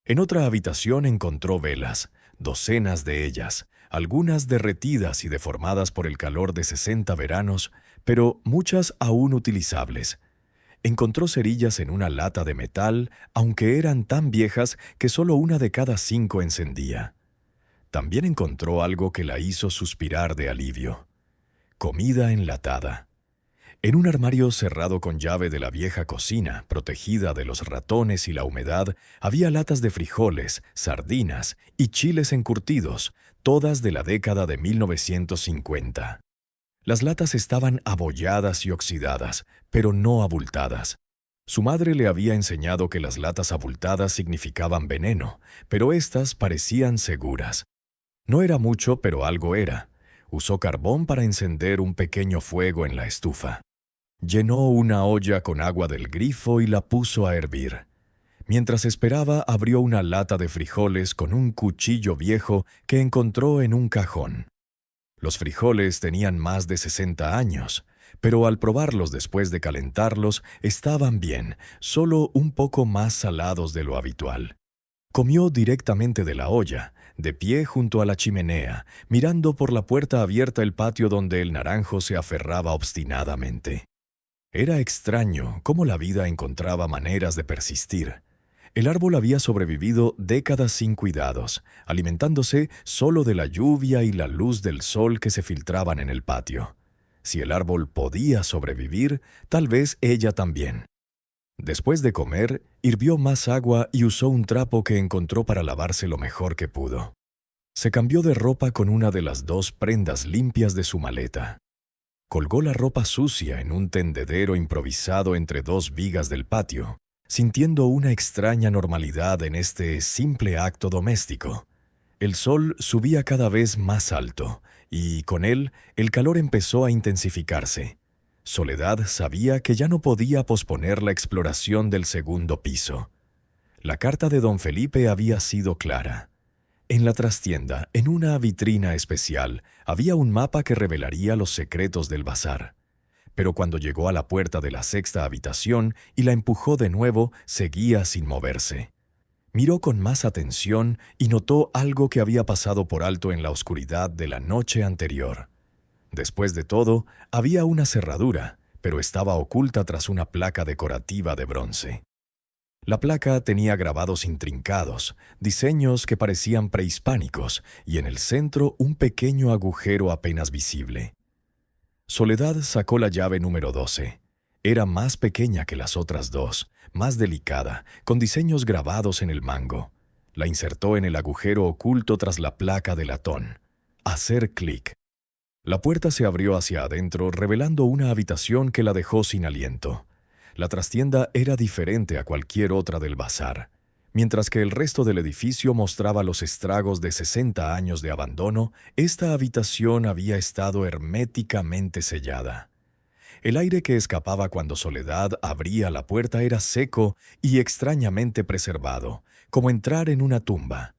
En otra habitación encontró velas, docenas de ellas, algunas derretidas y deformadas por el calor de 60 veranos, pero muchas aún utilizables. Encontró cerillas en una lata de metal, aunque eran tan viejas que solo una de cada 5 encendía. También encontró algo que la hizo suspirar de alivio: comida enlatada. En un armario cerrado con llave de la vieja cocina, protegida de los ratones y la humedad, había latas de frijoles, sardinas y chiles encurtidos, todas de la década de 1950. Las latas estaban abolladas y oxidadas, pero no abultadas. Su madre le había enseñado que las latas abultadas significaban veneno, pero éstas parecían seguras. No era mucho, pero algo era. Usó carbón para encender un pequeño fuego en la estufa. Llenó una olla con agua del grifo y la puso a hervir. Mientras esperaba, abrió una lata de frijoles con un cuchillo viejo que encontró en un cajón. Los frijoles tenían más de 60 años, pero al probarlos después de calentarlos, estaban bien, solo un poco más salados de lo habitual. Comió directamente de la olla, de pie junto a la chimenea, mirando por la puerta abierta el patio donde el naranjo se aferraba obstinadamente. Era extraño cómo la vida encontraba maneras de persistir. El árbol había sobrevivido décadas sin cuidados, alimentándose solo de la lluvia y la luz del sol que se filtraban en el patio. Si el árbol podía sobrevivir, tal vez ella también. Después de comer, hirvió más agua y usó un trapo que encontró para lavarse lo mejor que pudo. Se cambió de ropa con una de las 2 prendas limpias de su maleta. Colgó la ropa sucia en un tendedero improvisado entre 2 vigas del patio, sintiendo una extraña normalidad en este simple acto doméstico. El sol subía cada vez más alto, y con él el calor empezó a intensificarse. Soledad sabía que ya no podía posponer la exploración del segundo piso. La carta de don Felipe había sido clara. En la trastienda, en una vitrina especial, había un mapa que revelaría los secretos del bazar. Pero cuando llegó a la puerta de la 6ª habitación y la empujó de nuevo, seguía sin moverse. Miró con más atención y notó algo que había pasado por alto en la oscuridad de la noche anterior. Después de todo, había una cerradura, pero estaba oculta tras una placa decorativa de bronce. La placa tenía grabados intrincados, diseños que parecían prehispánicos, y en el centro un pequeño agujero apenas visible. Soledad sacó la llave número 12. Era más pequeña que las otras 2, más delicada, con diseños grabados en el mango. La insertó en el agujero oculto tras la placa de latón. Hacer clic. La puerta se abrió hacia adentro, revelando una habitación que la dejó sin aliento. La trastienda era diferente a cualquier otra del bazar. Mientras que el resto del edificio mostraba los estragos de 60 años de abandono, esta habitación había estado herméticamente sellada. El aire que escapaba cuando Soledad abría la puerta era seco y extrañamente preservado, como entrar en una tumba.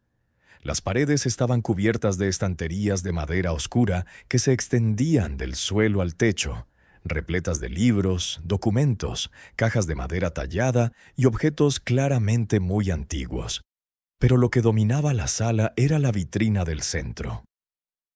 Las paredes estaban cubiertas de estanterías de madera oscura que se extendían del suelo al techo, repletas de libros, documentos, cajas de madera tallada y objetos claramente muy antiguos. Pero lo que dominaba la sala era la vitrina del centro.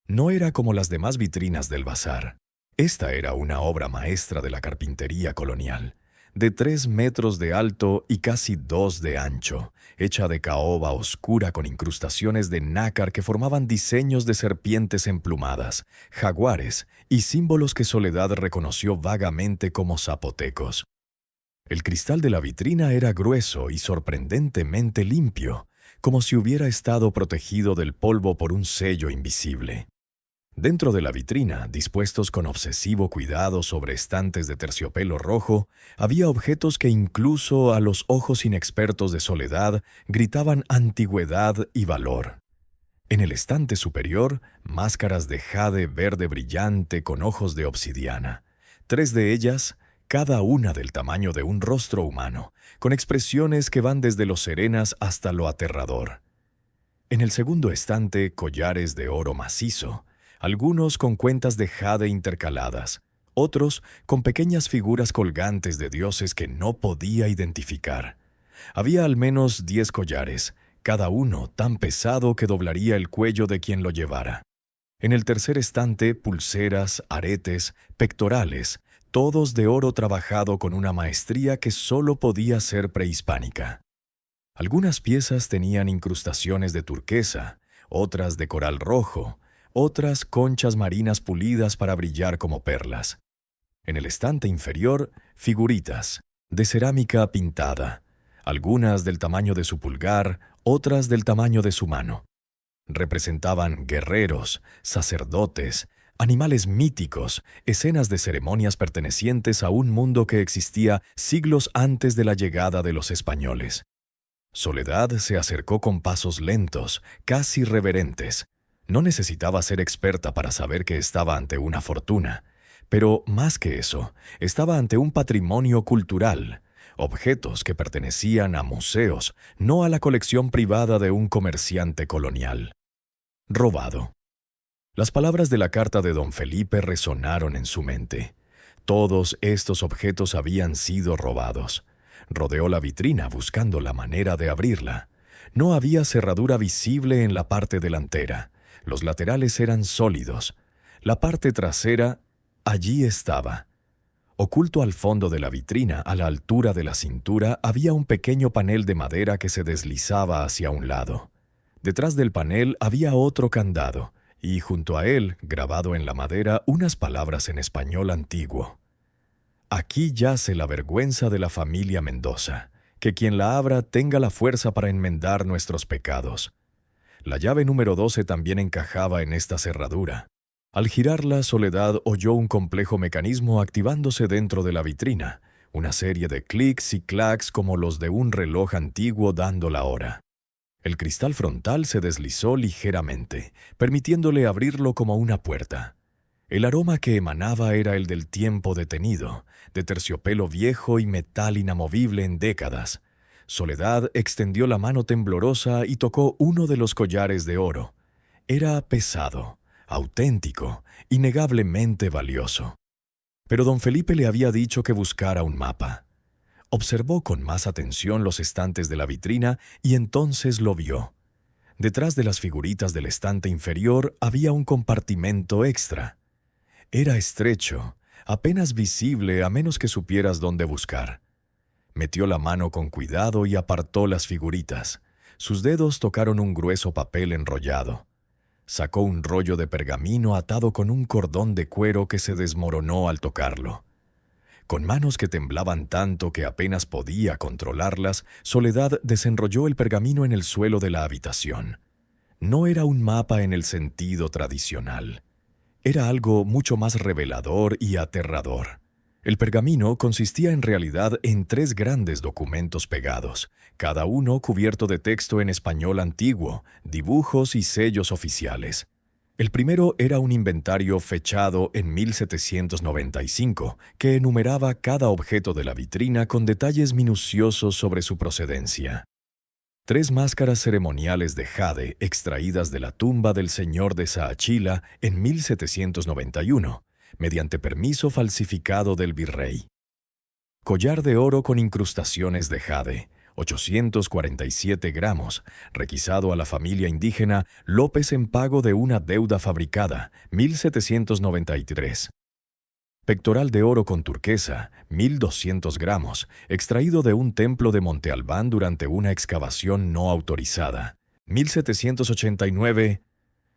No era como las demás vitrinas del bazar. Esta era una obra maestra de la carpintería colonial, de 3 metros de alto y casi 2 de ancho, hecha de caoba oscura con incrustaciones de nácar que formaban diseños de serpientes emplumadas, jaguares y símbolos que Soledad reconoció vagamente como zapotecos. El cristal de la vitrina era grueso y sorprendentemente limpio, como si hubiera estado protegido del polvo por un sello invisible. Dentro de la vitrina, dispuestos con obsesivo cuidado sobre estantes de terciopelo rojo, había objetos que incluso a los ojos inexpertos de Soledad gritaban antigüedad y valor. En el estante superior, máscaras de jade verde brillante con ojos de obsidiana. 3 de ellas, cada una del tamaño de un rostro humano, con expresiones que van desde lo serenas hasta lo aterrador. En el segundo estante, collares de oro macizo, algunos con cuentas de jade intercaladas, otros con pequeñas figuras colgantes de dioses que no podía identificar. Había al menos 10 collares, cada uno tan pesado que doblaría el cuello de quien lo llevara. En el tercer estante, pulseras, aretes, pectorales, todos de oro trabajado con una maestría que solo podía ser prehispánica. Algunas piezas tenían incrustaciones de turquesa, otras de coral rojo, otras conchas marinas pulidas para brillar como perlas. En el estante inferior, figuritas, de cerámica pintada, algunas del tamaño de su pulgar, otras del tamaño de su mano. Representaban guerreros, sacerdotes, animales míticos, escenas de ceremonias pertenecientes a un mundo que existía siglos antes de la llegada de los españoles. Soledad se acercó con pasos lentos, casi reverentes. No necesitaba ser experta para saber que estaba ante una fortuna, pero más que eso, estaba ante un patrimonio cultural, objetos que pertenecían a museos, no a la colección privada de un comerciante colonial. Robado. Las palabras de la carta de don Felipe resonaron en su mente. Todos estos objetos habían sido robados. Rodeó la vitrina buscando la manera de abrirla. No había cerradura visible en la parte delantera. Los laterales eran sólidos. La parte trasera, allí estaba. Oculto al fondo de la vitrina, a la altura de la cintura, había un pequeño panel de madera que se deslizaba hacia un lado. Detrás del panel había otro candado, y junto a él, grabado en la madera, unas palabras en español antiguo. Aquí yace la vergüenza de la familia Mendoza, que quien la abra tenga la fuerza para enmendar nuestros pecados. La llave número 12 también encajaba en esta cerradura. Al girarla, Soledad oyó un complejo mecanismo activándose dentro de la vitrina, una serie de clics y clacs como los de un reloj antiguo dando la hora. El cristal frontal se deslizó ligeramente, permitiéndole abrirlo como una puerta. El aroma que emanaba era el del tiempo detenido, de terciopelo viejo y metal inamovible en décadas. Soledad extendió la mano temblorosa y tocó uno de los collares de oro. Era pesado, auténtico, innegablemente valioso. Pero don Felipe le había dicho que buscara un mapa. Observó con más atención los estantes de la vitrina y entonces lo vio. Detrás de las figuritas del estante inferior había un compartimento extra. Era estrecho, apenas visible a menos que supieras dónde buscar. Metió la mano con cuidado y apartó las figuritas. Sus dedos tocaron un grueso papel enrollado. Sacó un rollo de pergamino atado con un cordón de cuero que se desmoronó al tocarlo. Con manos que temblaban tanto que apenas podía controlarlas, Soledad desenrolló el pergamino en el suelo de la habitación. No era un mapa en el sentido tradicional. Era algo mucho más revelador y aterrador. El pergamino consistía en realidad en 3 grandes documentos pegados, cada uno cubierto de texto en español antiguo, dibujos y sellos oficiales. El primero era un inventario fechado en 1795, que enumeraba cada objeto de la vitrina con detalles minuciosos sobre su procedencia. 3 máscaras ceremoniales de jade extraídas de la tumba del señor de Saachila en 1791, mediante permiso falsificado del virrey. Collar de oro con incrustaciones de jade, 847 gramos, requisado a la familia indígena López en pago de una deuda fabricada, 1793. Pectoral de oro con turquesa, 1200 gramos, extraído de un templo de Monte Albán durante una excavación no autorizada, 1789.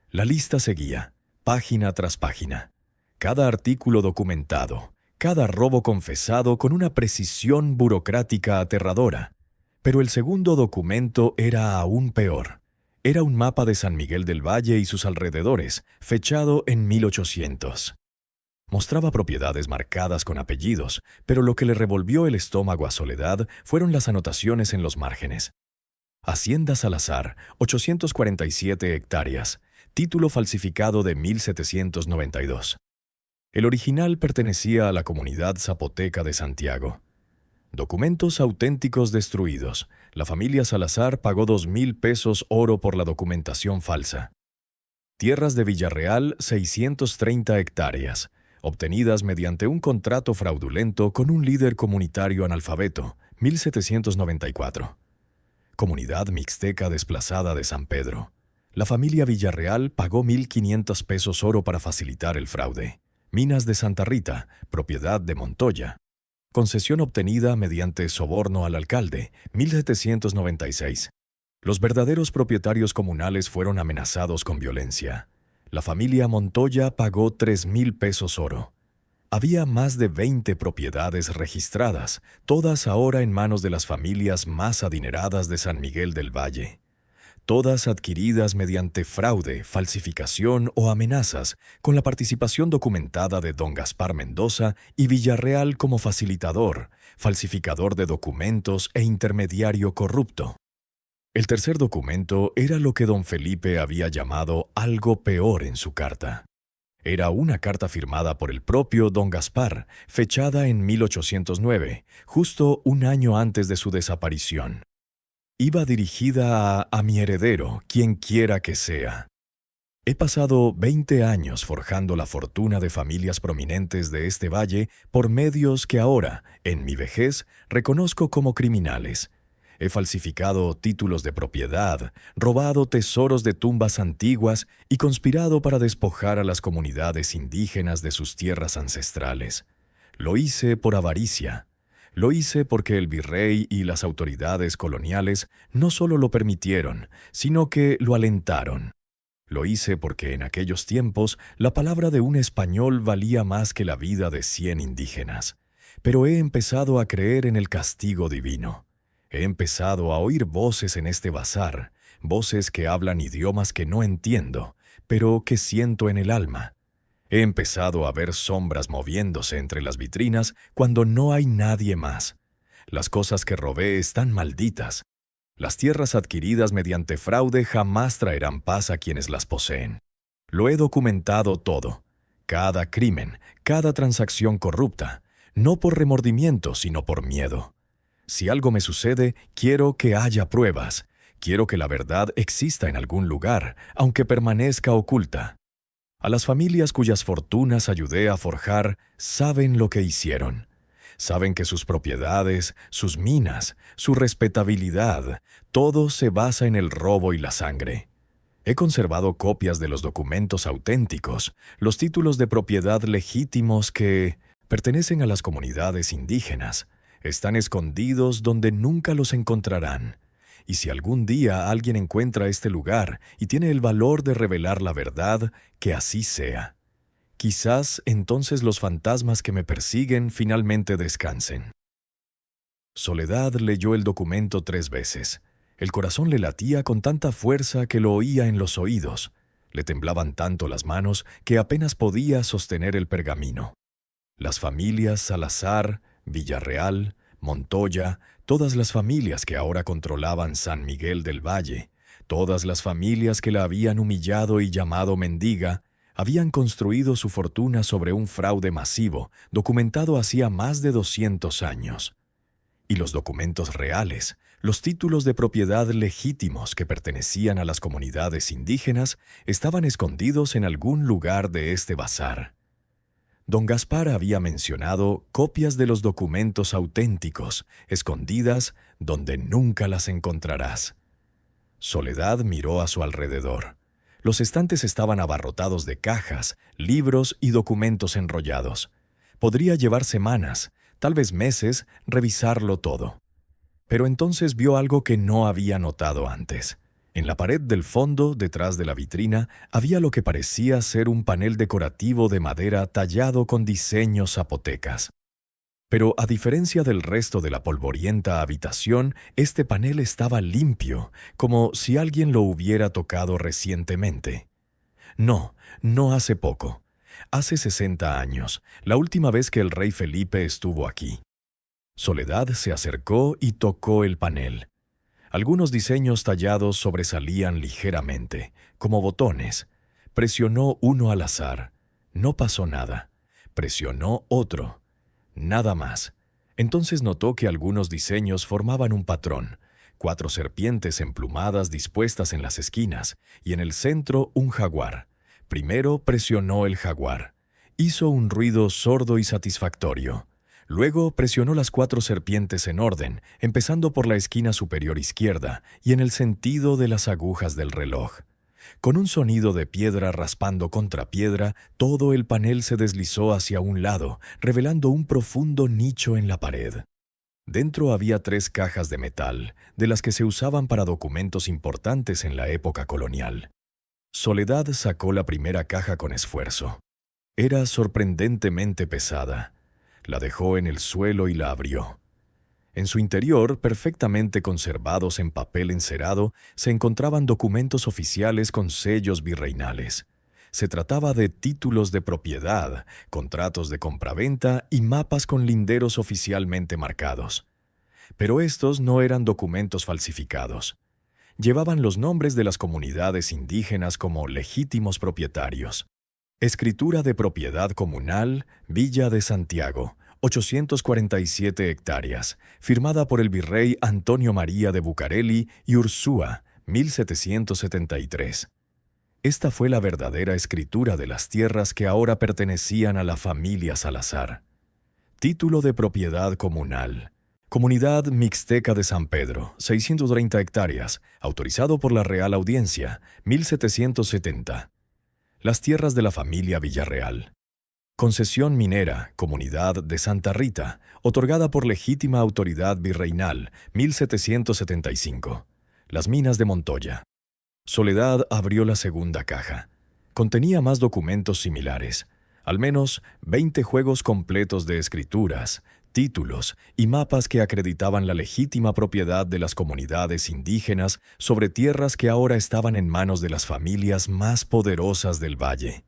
La lista seguía, página tras página. Cada artículo documentado, cada robo confesado con una precisión burocrática aterradora. Pero el segundo documento era aún peor. Era un mapa de San Miguel del Valle y sus alrededores, fechado en 1800. Mostraba propiedades marcadas con apellidos, pero lo que le revolvió el estómago a Soledad fueron las anotaciones en los márgenes. Hacienda Salazar, 847 hectáreas, título falsificado de 1792. El original pertenecía a la comunidad zapoteca de Santiago. Documentos auténticos destruidos. La familia Salazar pagó 2,000 pesos oro por la documentación falsa. Tierras de Villarreal, 630 hectáreas, obtenidas mediante un contrato fraudulento con un líder comunitario analfabeto, 1794. Comunidad mixteca desplazada de San Pedro. La familia Villarreal pagó 1,500 pesos oro para facilitar el fraude. Minas de Santa Rita, propiedad de Montoya. Concesión obtenida mediante soborno al alcalde, 1796. Los verdaderos propietarios comunales fueron amenazados con violencia. La familia Montoya pagó 3,000 pesos oro. Había más de 20 propiedades registradas, todas ahora en manos de las familias más adineradas de San Miguel del Valle. Todas adquiridas mediante fraude, falsificación o amenazas, con la participación documentada de don Gaspar Mendoza y Villarreal como facilitador, falsificador de documentos e intermediario corrupto. El tercer documento era lo que don Felipe había llamado algo peor en su carta. Era una carta firmada por el propio don Gaspar, fechada en 1809, justo un año antes de su desaparición. Iba dirigida a mi heredero, quien quiera que sea. He pasado 20 años forjando la fortuna de familias prominentes de este valle por medios que ahora, en mi vejez, reconozco como criminales. He falsificado títulos de propiedad, robado tesoros de tumbas antiguas y conspirado para despojar a las comunidades indígenas de sus tierras ancestrales. Lo hice por avaricia. Lo hice porque el virrey y las autoridades coloniales no solo lo permitieron, sino que lo alentaron. Lo hice porque en aquellos tiempos la palabra de un español valía más que la vida de 100 indígenas. Pero he empezado a creer en el castigo divino. He empezado a oír voces en este bazar, voces que hablan idiomas que no entiendo, pero que siento en el alma. He empezado a ver sombras moviéndose entre las vitrinas cuando no hay nadie más. Las cosas que robé están malditas. Las tierras adquiridas mediante fraude jamás traerán paz a quienes las poseen. Lo he documentado todo. Cada crimen, cada transacción corrupta, no por remordimiento, sino por miedo. Si algo me sucede, quiero que haya pruebas. Quiero que la verdad exista en algún lugar, aunque permanezca oculta. A las familias cuyas fortunas ayudé a forjar, saben lo que hicieron. Saben que sus propiedades, sus minas, su respetabilidad, todo se basa en el robo y la sangre. He conservado copias de los documentos auténticos, los títulos de propiedad legítimos que pertenecen a las comunidades indígenas. Están escondidos donde nunca los encontrarán. Y si algún día alguien encuentra este lugar y tiene el valor de revelar la verdad, que así sea. Quizás entonces los fantasmas que me persiguen finalmente descansen. Soledad leyó el documento 3 veces. El corazón le latía con tanta fuerza que lo oía en los oídos. Le temblaban tanto las manos que apenas podía sostener el pergamino. Las familias Salazar, Villarreal, Montoya, todas las familias que ahora controlaban San Miguel del Valle, todas las familias que la habían humillado y llamado mendiga, habían construido su fortuna sobre un fraude masivo, documentado hacía más de 200 años. Y los documentos reales, los títulos de propiedad legítimos que pertenecían a las comunidades indígenas, estaban escondidos en algún lugar de este bazar. Don Gaspar había mencionado copias de los documentos auténticos, escondidas donde nunca las encontrarás. Soledad miró a su alrededor. Los estantes estaban abarrotados de cajas, libros y documentos enrollados. Podría llevar semanas, tal vez meses, revisarlo todo. Pero entonces vio algo que no había notado antes. En la pared del fondo, detrás de la vitrina, había lo que parecía ser un panel decorativo de madera tallado con diseños zapotecas. Pero a diferencia del resto de la polvorienta habitación, este panel estaba limpio, como si alguien lo hubiera tocado recientemente. No, no hace poco. Hace 60 años, la última vez que el rey Felipe estuvo aquí. Soledad se acercó y tocó el panel. Algunos diseños tallados sobresalían ligeramente, como botones. Presionó uno al azar. No pasó nada. Presionó otro. Nada más. Entonces notó que algunos diseños formaban un patrón. 4 serpientes emplumadas dispuestas en las esquinas, y en el centro un jaguar. Primero presionó el jaguar. Hizo un ruido sordo y satisfactorio. Luego presionó las 4 serpientes en orden, empezando por la esquina superior izquierda y en el sentido de las agujas del reloj. Con un sonido de piedra raspando contra piedra, todo el panel se deslizó hacia un lado, revelando un profundo nicho en la pared. Dentro había 3 cajas de metal, de las que se usaban para documentos importantes en la época colonial. Soledad sacó la primera caja con esfuerzo. Era sorprendentemente pesada. La dejó en el suelo y la abrió. En su interior, perfectamente conservados en papel encerado, se encontraban documentos oficiales con sellos virreinales. Se trataba de títulos de propiedad, contratos de compraventa y mapas con linderos oficialmente marcados. Pero estos no eran documentos falsificados. Llevaban los nombres de las comunidades indígenas como legítimos propietarios. Escritura de propiedad comunal, Villa de Santiago, 847 hectáreas, firmada por el virrey Antonio María de Bucareli y Ursúa, 1773. Esta fue la verdadera escritura de las tierras que ahora pertenecían a la familia Salazar. Título de propiedad comunal. Comunidad Mixteca de San Pedro, 630 hectáreas, autorizado por la Real Audiencia, 1770. Las tierras de la familia Villarreal. Concesión minera, Comunidad de Santa Rita, otorgada por legítima autoridad virreinal, 1775. Las minas de Montoya. Soledad abrió la segunda caja. Contenía más documentos similares, al menos 20 juegos completos de escrituras, títulos y mapas que acreditaban la legítima propiedad de las comunidades indígenas sobre tierras que ahora estaban en manos de las familias más poderosas del valle.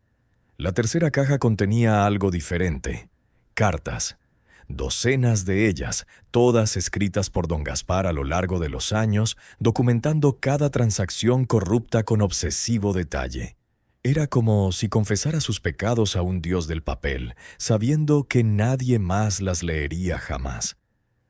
La tercera caja contenía algo diferente: cartas. Docenas de ellas, todas escritas por don Gaspar a lo largo de los años, documentando cada transacción corrupta con obsesivo detalle. Era como si confesara sus pecados a un dios del papel, sabiendo que nadie más las leería jamás.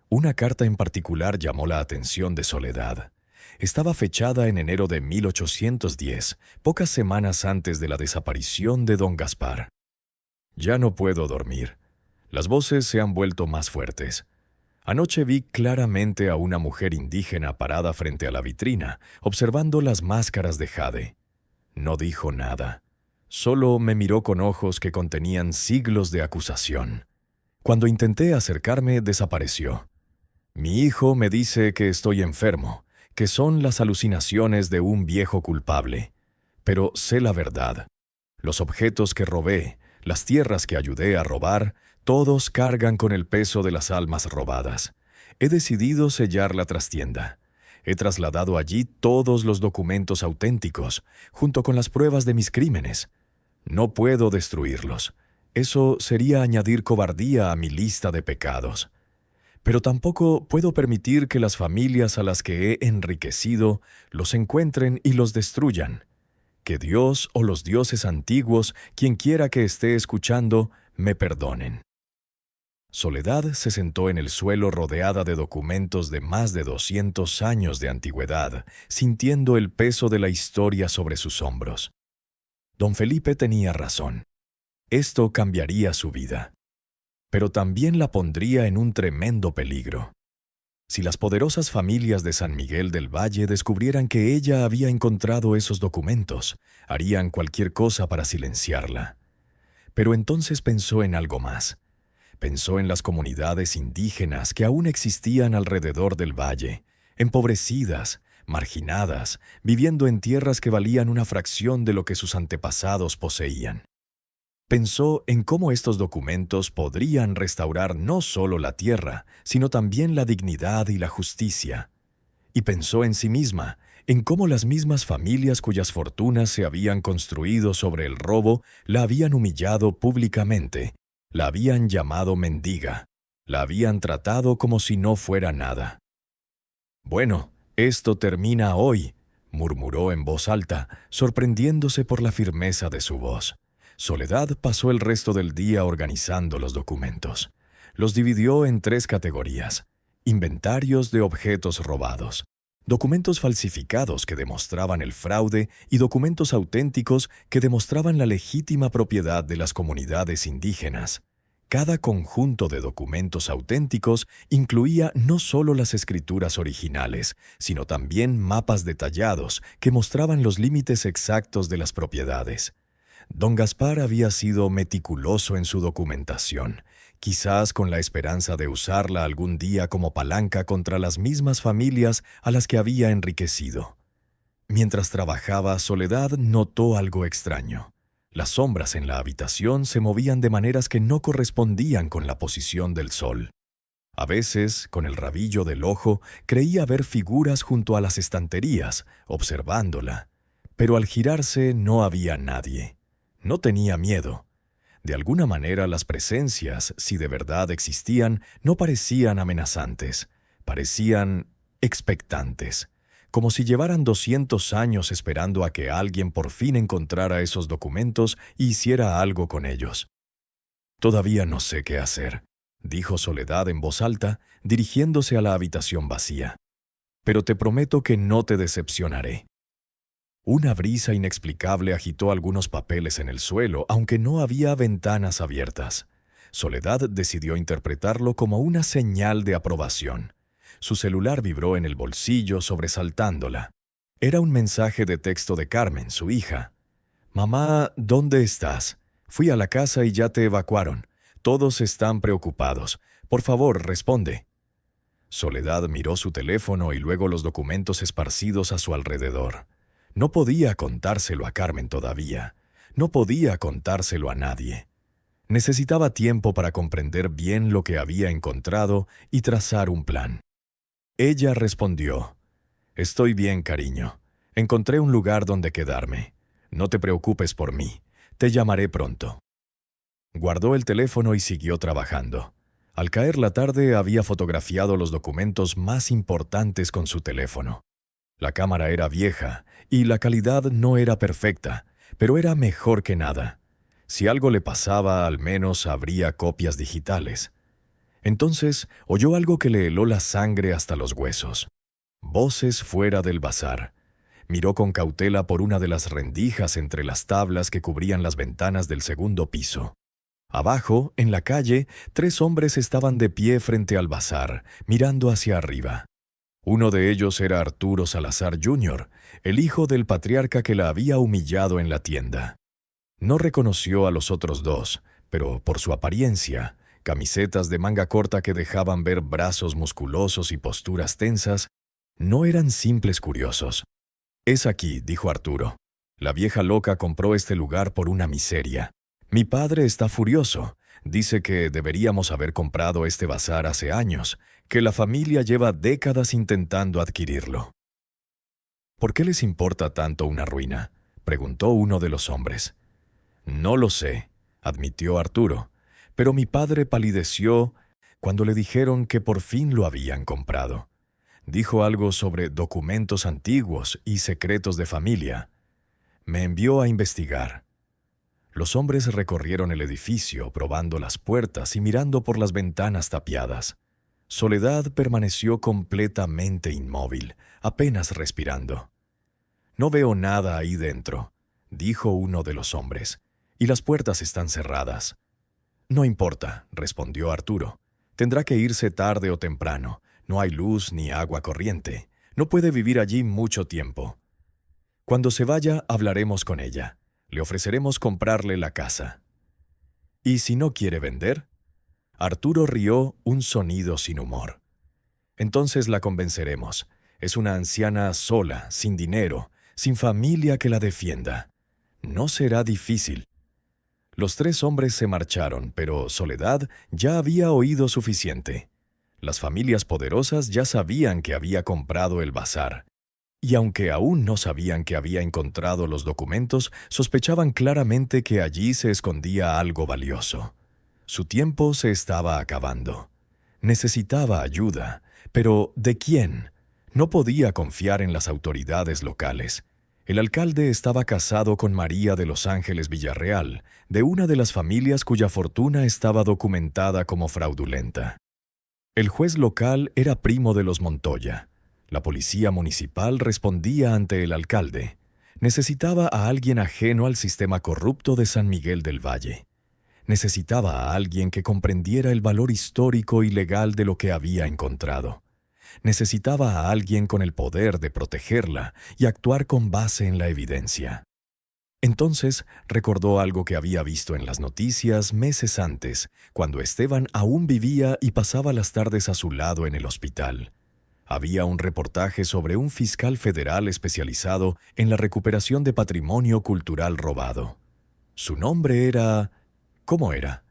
Una carta en particular llamó la atención de Soledad. Estaba fechada en enero de 1810, pocas semanas antes de la desaparición de don Gaspar. Ya no puedo dormir. Las voces se han vuelto más fuertes. Anoche vi claramente a una mujer indígena parada frente a la vitrina, observando las máscaras de jade. No dijo nada. Solo me miró con ojos que contenían siglos de acusación. Cuando intenté acercarme, desapareció. Mi hijo me dice que estoy enfermo, que son las alucinaciones de un viejo culpable. Pero sé la verdad. Los objetos que robé, las tierras que ayudé a robar, todos cargan con el peso de las almas robadas. He decidido sellar la trastienda. He trasladado allí todos los documentos auténticos, junto con las pruebas de mis crímenes. No puedo destruirlos. Eso sería añadir cobardía a mi lista de pecados. Pero tampoco puedo permitir que las familias a las que he enriquecido los encuentren y los destruyan. Que Dios o los dioses antiguos, quien quiera que esté escuchando, me perdonen. Soledad se sentó en el suelo rodeada de documentos de más de 200 años de antigüedad, sintiendo el peso de la historia sobre sus hombros. Don Felipe tenía razón. Esto cambiaría su vida. Pero también la pondría en un tremendo peligro. Si las poderosas familias de San Miguel del Valle descubrieran que ella había encontrado esos documentos, harían cualquier cosa para silenciarla. Pero entonces pensó en algo más. Pensó en las comunidades indígenas que aún existían alrededor del valle, empobrecidas, marginadas, viviendo en tierras que valían una fracción de lo que sus antepasados poseían. Pensó en cómo estos documentos podrían restaurar no solo la tierra, sino también la dignidad y la justicia. Y pensó en sí misma, en cómo las mismas familias cuyas fortunas se habían construido sobre el robo la habían humillado públicamente, la habían llamado mendiga, la habían tratado como si no fuera nada. «Bueno, esto termina hoy», murmuró en voz alta, sorprendiéndose por la firmeza de su voz. Soledad pasó el resto del día organizando los documentos. Los dividió en 3 categorías: inventarios de objetos robados, documentos falsificados que demostraban el fraude y documentos auténticos que demostraban la legítima propiedad de las comunidades indígenas. Cada conjunto de documentos auténticos incluía no solo las escrituras originales, sino también mapas detallados que mostraban los límites exactos de las propiedades. Don Gaspar había sido meticuloso en su documentación, quizás con la esperanza de usarla algún día como palanca contra las mismas familias a las que había enriquecido. Mientras trabajaba, Soledad notó algo extraño. Las sombras en la habitación se movían de maneras que no correspondían con la posición del sol. A veces, con el rabillo del ojo, creía ver figuras junto a las estanterías, observándola. Pero al girarse no había nadie. No tenía miedo. De alguna manera las presencias, si de verdad existían, no parecían amenazantes. Parecían expectantes, como si llevaran 200 años esperando a que alguien por fin encontrara esos documentos y hiciera algo con ellos. «Todavía no sé qué hacer», dijo Soledad en voz alta, dirigiéndose a la habitación vacía. «Pero te prometo que no te decepcionaré». Una brisa inexplicable agitó algunos papeles en el suelo, aunque no había ventanas abiertas. Soledad decidió interpretarlo como una señal de aprobación. Su celular vibró en el bolsillo, sobresaltándola. Era un mensaje de texto de Carmen, su hija. «Mamá, ¿dónde estás? Fui a la casa y ya te evacuaron. Todos están preocupados. Por favor, responde». Soledad miró su teléfono y luego los documentos esparcidos a su alrededor. No podía contárselo a Carmen todavía. No podía contárselo a nadie. Necesitaba tiempo para comprender bien lo que había encontrado y trazar un plan. Ella respondió: «Estoy bien, cariño. Encontré un lugar donde quedarme. No te preocupes por mí. Te llamaré pronto». Guardó el teléfono y siguió trabajando. Al caer la tarde había fotografiado los documentos más importantes con su teléfono. La cámara era vieja y la calidad no era perfecta, pero era mejor que nada. Si algo le pasaba, al menos habría copias digitales. Entonces oyó algo que le heló la sangre hasta los huesos. Voces fuera del bazar. Miró con cautela por una de las rendijas entre las tablas que cubrían las ventanas del segundo piso. Abajo, en la calle, 3 hombres estaban de pie frente al bazar, mirando hacia arriba. Uno de ellos era Arturo Salazar Jr., el hijo del patriarca que la había humillado en la tienda. No reconoció a los otros 2, pero por su apariencia, camisetas de manga corta que dejaban ver brazos musculosos y posturas tensas, no eran simples curiosos. «Es aquí», dijo Arturo. «La vieja loca compró este lugar por una miseria. Mi padre está furioso. Dice que deberíamos haber comprado este bazar hace años, que la familia lleva décadas intentando adquirirlo». «¿Por qué les importa tanto una ruina?», preguntó uno de los hombres. «No lo sé», admitió Arturo, «pero mi padre palideció cuando le dijeron que por fin lo habían comprado. Dijo algo sobre documentos antiguos y secretos de familia. Me envió a investigar». Los hombres recorrieron el edificio, probando las puertas y mirando por las ventanas tapiadas. Soledad permaneció completamente inmóvil, apenas respirando. «No veo nada ahí dentro», dijo uno de los hombres, «y las puertas están cerradas». «No importa», respondió Arturo. «Tendrá que irse tarde o temprano. No hay luz ni agua corriente. No puede vivir allí mucho tiempo. Cuando se vaya, hablaremos con ella. Le ofreceremos comprarle la casa». «¿Y si no quiere vender?». Arturo rió un sonido sin humor. «Entonces la convenceremos. Es una anciana sola, sin dinero, sin familia que la defienda. No será difícil». Los 3 hombres se marcharon, pero Soledad ya había oído suficiente. Las familias poderosas ya sabían que había comprado el bazar. Y aunque aún no sabían que había encontrado los documentos, sospechaban claramente que allí se escondía algo valioso. Su tiempo se estaba acabando. Necesitaba ayuda, pero ¿de quién? No podía confiar en las autoridades locales. El alcalde estaba casado con María de los Ángeles Villarreal, de una de las familias cuya fortuna estaba documentada como fraudulenta. El juez local era primo de los Montoya. La policía municipal respondía ante el alcalde. Necesitaba a alguien ajeno al sistema corrupto de San Miguel del Valle. Necesitaba a alguien que comprendiera el valor histórico y legal de lo que había encontrado. Necesitaba a alguien con el poder de protegerla y actuar con base en la evidencia. Entonces recordó algo que había visto en las noticias meses antes, cuando Esteban aún vivía y pasaba las tardes a su lado en el hospital. Había un reportaje sobre un fiscal federal especializado en la recuperación de patrimonio cultural robado. Su nombre era... ¿Cómo era?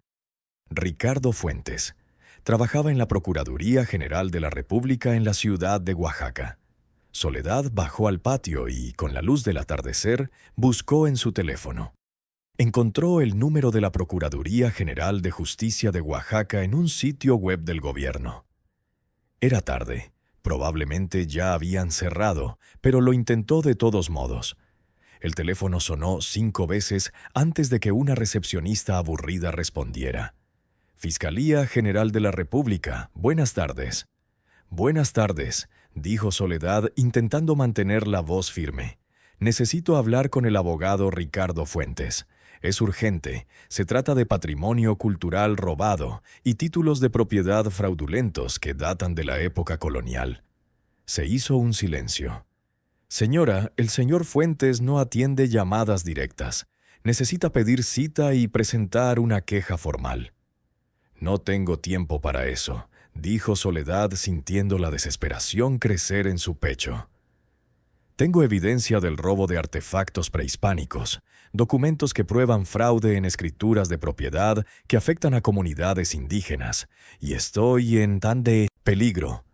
Ricardo Fuentes. Trabajaba en la Procuraduría General de la República en la ciudad de Oaxaca. Soledad bajó al patio y, con la luz del atardecer, buscó en su teléfono. Encontró el número de la Procuraduría General de Justicia de Oaxaca en un sitio web del gobierno. Era tarde. Probablemente ya habían cerrado, pero lo intentó de todos modos. El teléfono sonó 5 veces antes de que una recepcionista aburrida respondiera. Fiscalía General de la República, buenas tardes. Buenas tardes, dijo Soledad intentando mantener la voz firme. Necesito hablar con el abogado Ricardo Fuentes. Es urgente, se trata de patrimonio cultural robado y títulos de propiedad fraudulentos que datan de la época colonial. Se hizo un silencio. Señora, el señor Fuentes no atiende llamadas directas. Necesita pedir cita y presentar una queja formal. No tengo tiempo para eso, dijo Soledad sintiendo la desesperación crecer en su pecho. Tengo evidencia del robo de artefactos prehispánicos, documentos que prueban fraude en escrituras de propiedad que afectan a comunidades indígenas, y estoy en tan de peligro.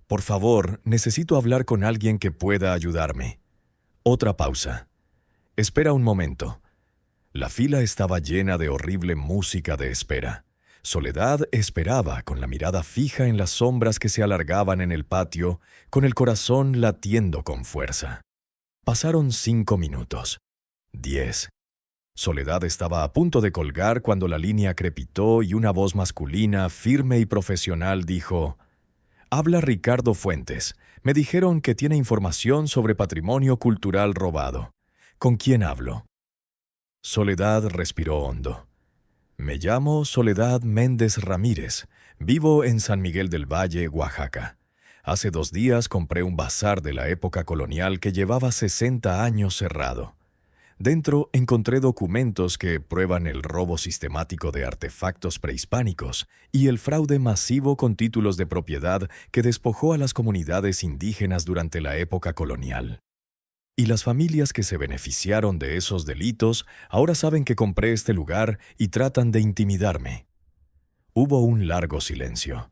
Por favor, necesito hablar con alguien que pueda ayudarme. Otra pausa. Espera un momento. La fila estaba llena de horrible música de espera. Soledad esperaba con la mirada fija en las sombras que se alargaban en el patio, con el corazón latiendo con fuerza. Pasaron 5 minutos. 10. Soledad estaba a punto de colgar cuando la línea crepitó y una voz masculina, firme y profesional, dijo: «Habla Ricardo Fuentes. Me dijeron que tiene información sobre patrimonio cultural robado. ¿Con quién hablo?» Soledad respiró hondo. Me llamo Soledad Méndez Ramírez. Vivo en San Miguel del Valle, Oaxaca. Hace 2 días compré un bazar de la época colonial que llevaba 60 años cerrado. Dentro encontré documentos que prueban el robo sistemático de artefactos prehispánicos y el fraude masivo con títulos de propiedad que despojó a las comunidades indígenas durante la época colonial. Y las familias que se beneficiaron de esos delitos ahora saben que compré este lugar y tratan de intimidarme. Hubo un largo silencio.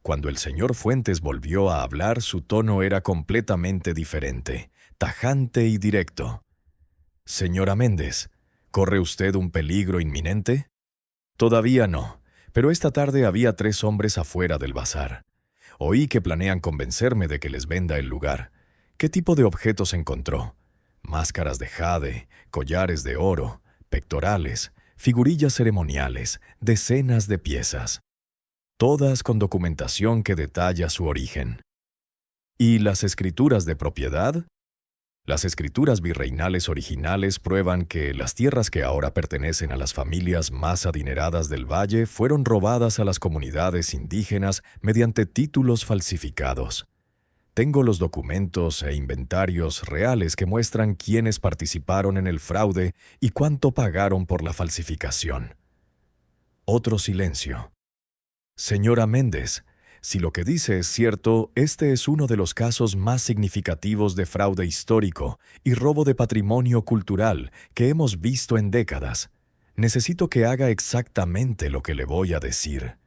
Cuando el señor Fuentes volvió a hablar, su tono era completamente diferente, tajante y directo. «Señora Méndez, ¿corre usted un peligro inminente?» «Todavía no, pero esta tarde había 3 hombres afuera del bazar. Oí que planean convencerme de que les venda el lugar. ¿Qué tipo de objetos encontró? Máscaras de jade, collares de oro, pectorales, figurillas ceremoniales, decenas de piezas. Todas con documentación que detalla su origen. ¿Y las escrituras de propiedad? Las escrituras virreinales originales prueban que las tierras que ahora pertenecen a las familias más adineradas del valle fueron robadas a las comunidades indígenas mediante títulos falsificados. Tengo los documentos e inventarios reales que muestran quiénes participaron en el fraude y cuánto pagaron por la falsificación. Otro silencio. Señora Méndez, si lo que dice es cierto, este es uno de los casos más significativos de fraude histórico y robo de patrimonio cultural que hemos visto en décadas. Necesito que haga exactamente lo que le voy a decir.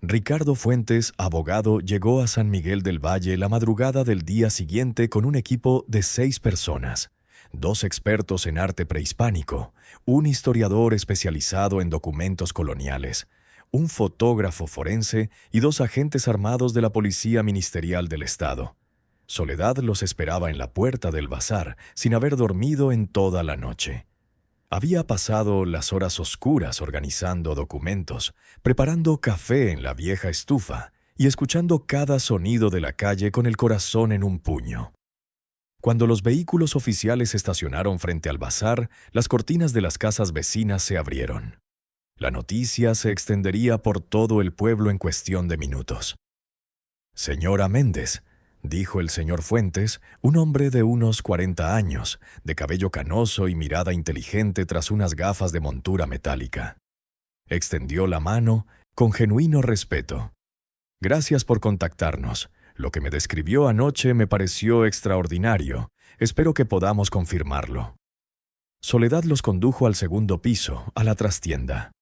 Ricardo Fuentes, abogado, llegó a San Miguel del Valle la madrugada del día siguiente con un equipo de 6 personas, 2 expertos en arte prehispánico, un historiador especializado en documentos coloniales, un fotógrafo forense y 2 agentes armados de la Policía Ministerial del Estado. Soledad los esperaba en la puerta del bazar, sin haber dormido en toda la noche. Había pasado las horas oscuras organizando documentos, preparando café en la vieja estufa y escuchando cada sonido de la calle con el corazón en un puño. Cuando los vehículos oficiales estacionaron frente al bazar, las cortinas de las casas vecinas se abrieron. La noticia se extendería por todo el pueblo en cuestión de minutos. «Señora Méndez», dijo el señor Fuentes, un hombre de unos 40 años, de cabello canoso y mirada inteligente tras unas gafas de montura metálica. Extendió la mano con genuino respeto. «Gracias por contactarnos. Lo que me describió anoche me pareció extraordinario. Espero que podamos confirmarlo». Soledad los condujo al segundo piso, a la trastienda.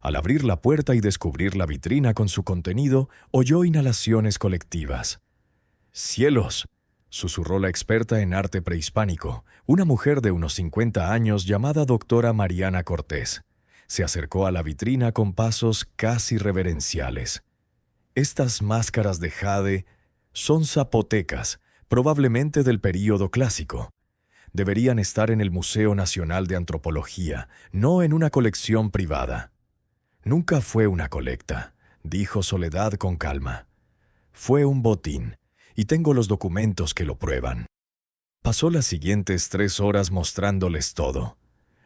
Al abrir la puerta y descubrir la vitrina con su contenido, oyó inhalaciones colectivas. «¡Cielos!», susurró la experta en arte prehispánico, una mujer de unos 50 años llamada doctora Mariana Cortés. Se acercó a la vitrina con pasos casi reverenciales. «Estas máscaras de jade son zapotecas, probablemente del período clásico. Deberían estar en el Museo Nacional de Antropología, no en una colección privada». «Nunca fue una colecta», dijo Soledad con calma. «Fue un botín, y tengo los documentos que lo prueban». Pasó las siguientes 3 horas mostrándoles todo: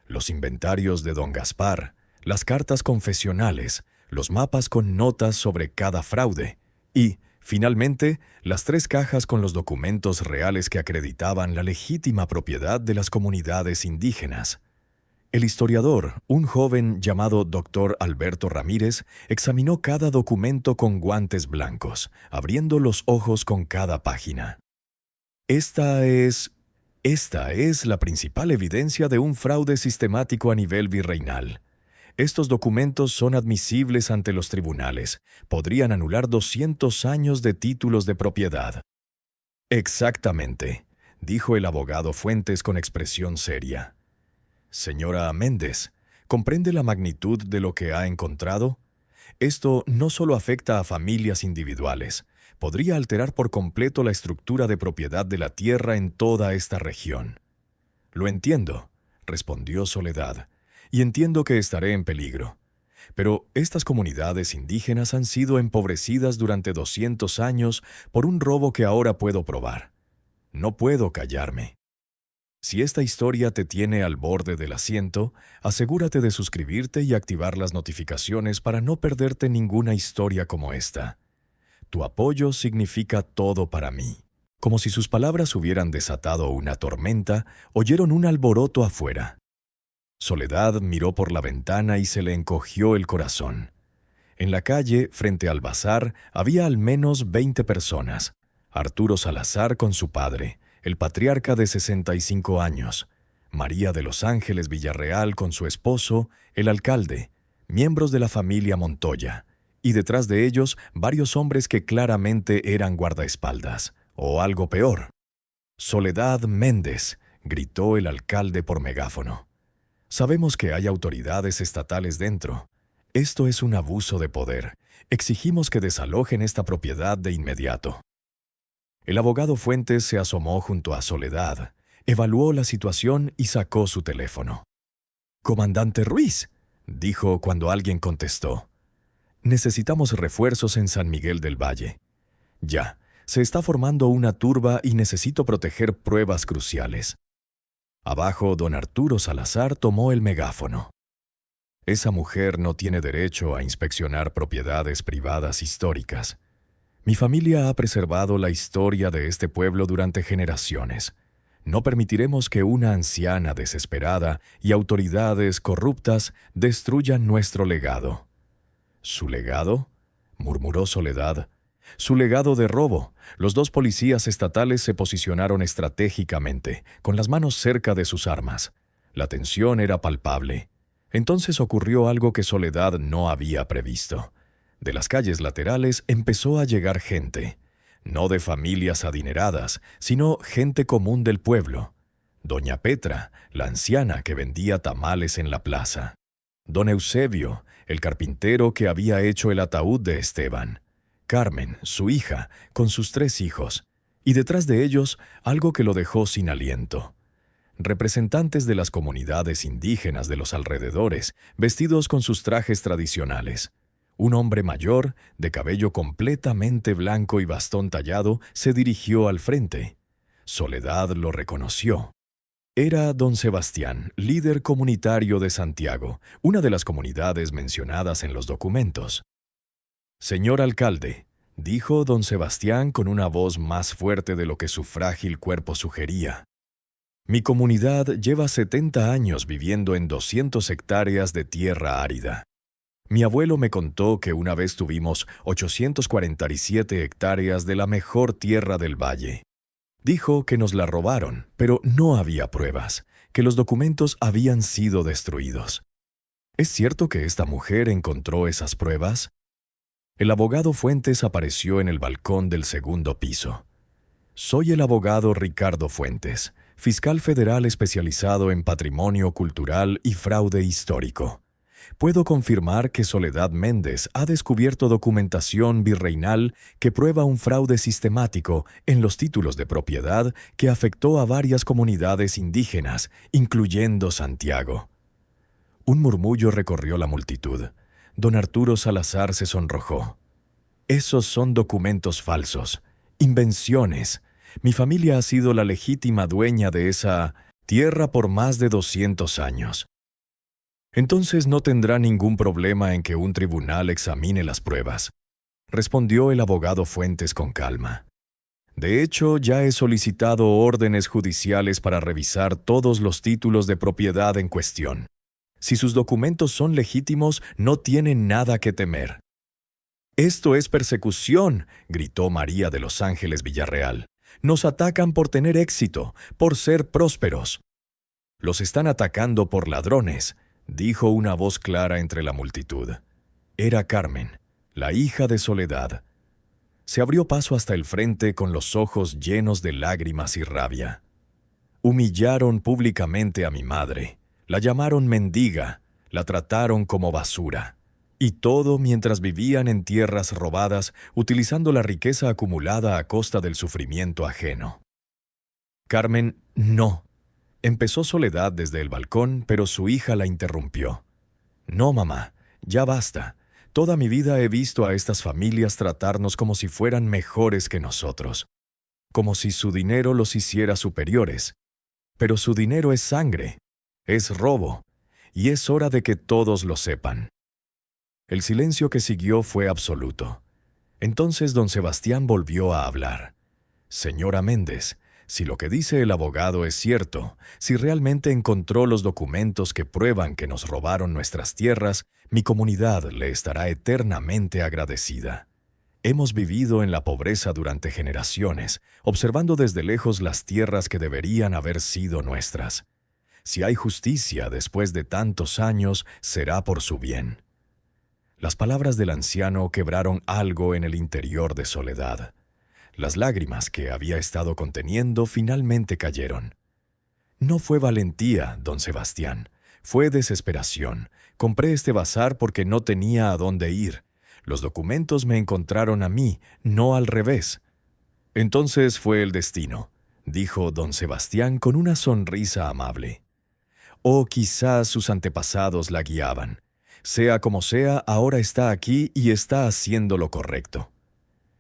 los inventarios de don Gaspar, las cartas confesionales, los mapas con notas sobre cada fraude y, finalmente, las 3 cajas con los documentos reales que acreditaban la legítima propiedad de las comunidades indígenas. El historiador, un joven llamado Dr. Alberto Ramírez, examinó cada documento con guantes blancos, abriendo los ojos con cada página. Esta es la principal evidencia de un fraude sistemático a nivel virreinal. Estos documentos son admisibles ante los tribunales. Podrían anular 200 años de títulos de propiedad». «Exactamente», dijo el abogado Fuentes con expresión seria. «Señora Méndez, ¿comprende la magnitud de lo que ha encontrado? Esto no solo afecta a familias individuales, podría alterar por completo la estructura de propiedad de la tierra en toda esta región». «Lo entiendo», respondió Soledad, «y entiendo que estaré en peligro. Pero estas comunidades indígenas han sido empobrecidas durante 200 años por un robo que ahora puedo probar. No puedo callarme. Si esta historia te tiene al borde del asiento, asegúrate de suscribirte y activar las notificaciones para no perderte ninguna historia como esta. Tu apoyo significa todo para mí». Como si sus palabras hubieran desatado una tormenta, oyeron un alboroto afuera. Soledad miró por la ventana y se le encogió el corazón. En la calle, frente al bazar, había al menos 20 personas. Arturo Salazar con su padre, el patriarca de 65 años, María de los Ángeles Villarreal con su esposo, el alcalde, miembros de la familia Montoya, y detrás de ellos varios hombres que claramente eran guardaespaldas, o algo peor. «Soledad Méndez», gritó el alcalde por megáfono. «Sabemos que hay autoridades estatales dentro. Esto es un abuso de poder. Exigimos que desalojen esta propiedad de inmediato». El abogado Fuentes se asomó junto a Soledad, evaluó la situación y sacó su teléfono. «Comandante Ruiz», dijo cuando alguien contestó. «Necesitamos refuerzos en San Miguel del Valle. Ya, se está formando una turba y necesito proteger pruebas cruciales». Abajo, don Arturo Salazar tomó el megáfono. «Esa mujer no tiene derecho a inspeccionar propiedades privadas históricas. Mi familia ha preservado la historia de este pueblo durante generaciones. No permitiremos que una anciana desesperada y autoridades corruptas destruyan nuestro legado». «¿Su legado?», murmuró Soledad. «Su legado de robo». Los 2 policías estatales se posicionaron estratégicamente, con las manos cerca de sus armas. La tensión era palpable. Entonces ocurrió algo que Soledad no había previsto. De las calles laterales empezó a llegar gente, no de familias adineradas, sino gente común del pueblo. Doña Petra, la anciana que vendía tamales en la plaza. Don Eusebio, el carpintero que había hecho el ataúd de Esteban. Carmen, su hija, con sus 3 hijos. Y detrás de ellos, algo que lo dejó sin aliento. Representantes de las comunidades indígenas de los alrededores, vestidos con sus trajes tradicionales. Un hombre mayor, de cabello completamente blanco y bastón tallado, se dirigió al frente. Soledad lo reconoció. Era don Sebastián, líder comunitario de Santiago, una de las comunidades mencionadas en los documentos. «Señor alcalde», dijo don Sebastián con una voz más fuerte de lo que su frágil cuerpo sugería. «Mi comunidad lleva 70 años viviendo en 200 hectáreas de tierra árida. Mi abuelo me contó que una vez tuvimos 847 hectáreas de la mejor tierra del valle. Dijo que nos la robaron, pero no había pruebas, que los documentos habían sido destruidos. ¿Es cierto que esta mujer encontró esas pruebas?» El abogado Fuentes apareció en el balcón del segundo piso. «Soy el abogado Ricardo Fuentes, fiscal federal especializado en patrimonio cultural y fraude histórico. Puedo confirmar que Soledad Méndez ha descubierto documentación virreinal que prueba un fraude sistemático en los títulos de propiedad que afectó a varias comunidades indígenas, incluyendo Santiago». Un murmullo recorrió la multitud. Don Arturo Salazar se sonrojó. «Esos son documentos falsos, invenciones. Mi familia ha sido la legítima dueña de esa tierra por más de 200 años. Entonces no tendrá ningún problema en que un tribunal examine las pruebas», respondió el abogado Fuentes con calma. «De hecho, ya he solicitado órdenes judiciales para revisar todos los títulos de propiedad en cuestión. Si sus documentos son legítimos, no tienen nada que temer». «Esto es persecución», gritó María de los Ángeles Villarreal. «Nos atacan por tener éxito, por ser prósperos». «Los están atacando por ladrones», dijo una voz clara entre la multitud. Era Carmen, la hija de Soledad. Se abrió paso hasta el frente con los ojos llenos de lágrimas y rabia. «Humillaron públicamente a mi madre, la llamaron mendiga, la trataron como basura. Y todo mientras vivían en tierras robadas, utilizando la riqueza acumulada a costa del sufrimiento ajeno». «Carmen, no», empezó Soledad desde el balcón, pero su hija la interrumpió. «No, mamá, ya basta. Toda mi vida he visto a estas familias tratarnos como si fueran mejores que nosotros, como si su dinero los hiciera superiores. Pero su dinero es sangre, es robo, y es hora de que todos lo sepan». El silencio que siguió fue absoluto. Entonces don Sebastián volvió a hablar. «Señora Méndez, si lo que dice el abogado es cierto, si realmente encontró los documentos que prueban que nos robaron nuestras tierras, mi comunidad le estará eternamente agradecida. Hemos vivido en la pobreza durante generaciones, observando desde lejos las tierras que deberían haber sido nuestras. Si hay justicia después de tantos años, será por su bien». Las palabras del anciano quebraron algo en el interior de Soledad. Las lágrimas que había estado conteniendo finalmente cayeron. «No fue valentía, don Sebastián, fue desesperación. Compré este bazar porque no tenía a dónde ir. Los documentos me encontraron a mí, no al revés». «Entonces fue el destino», dijo don Sebastián con una sonrisa amable. «O quizás sus antepasados la guiaban. Sea como sea, ahora está aquí y está haciendo lo correcto».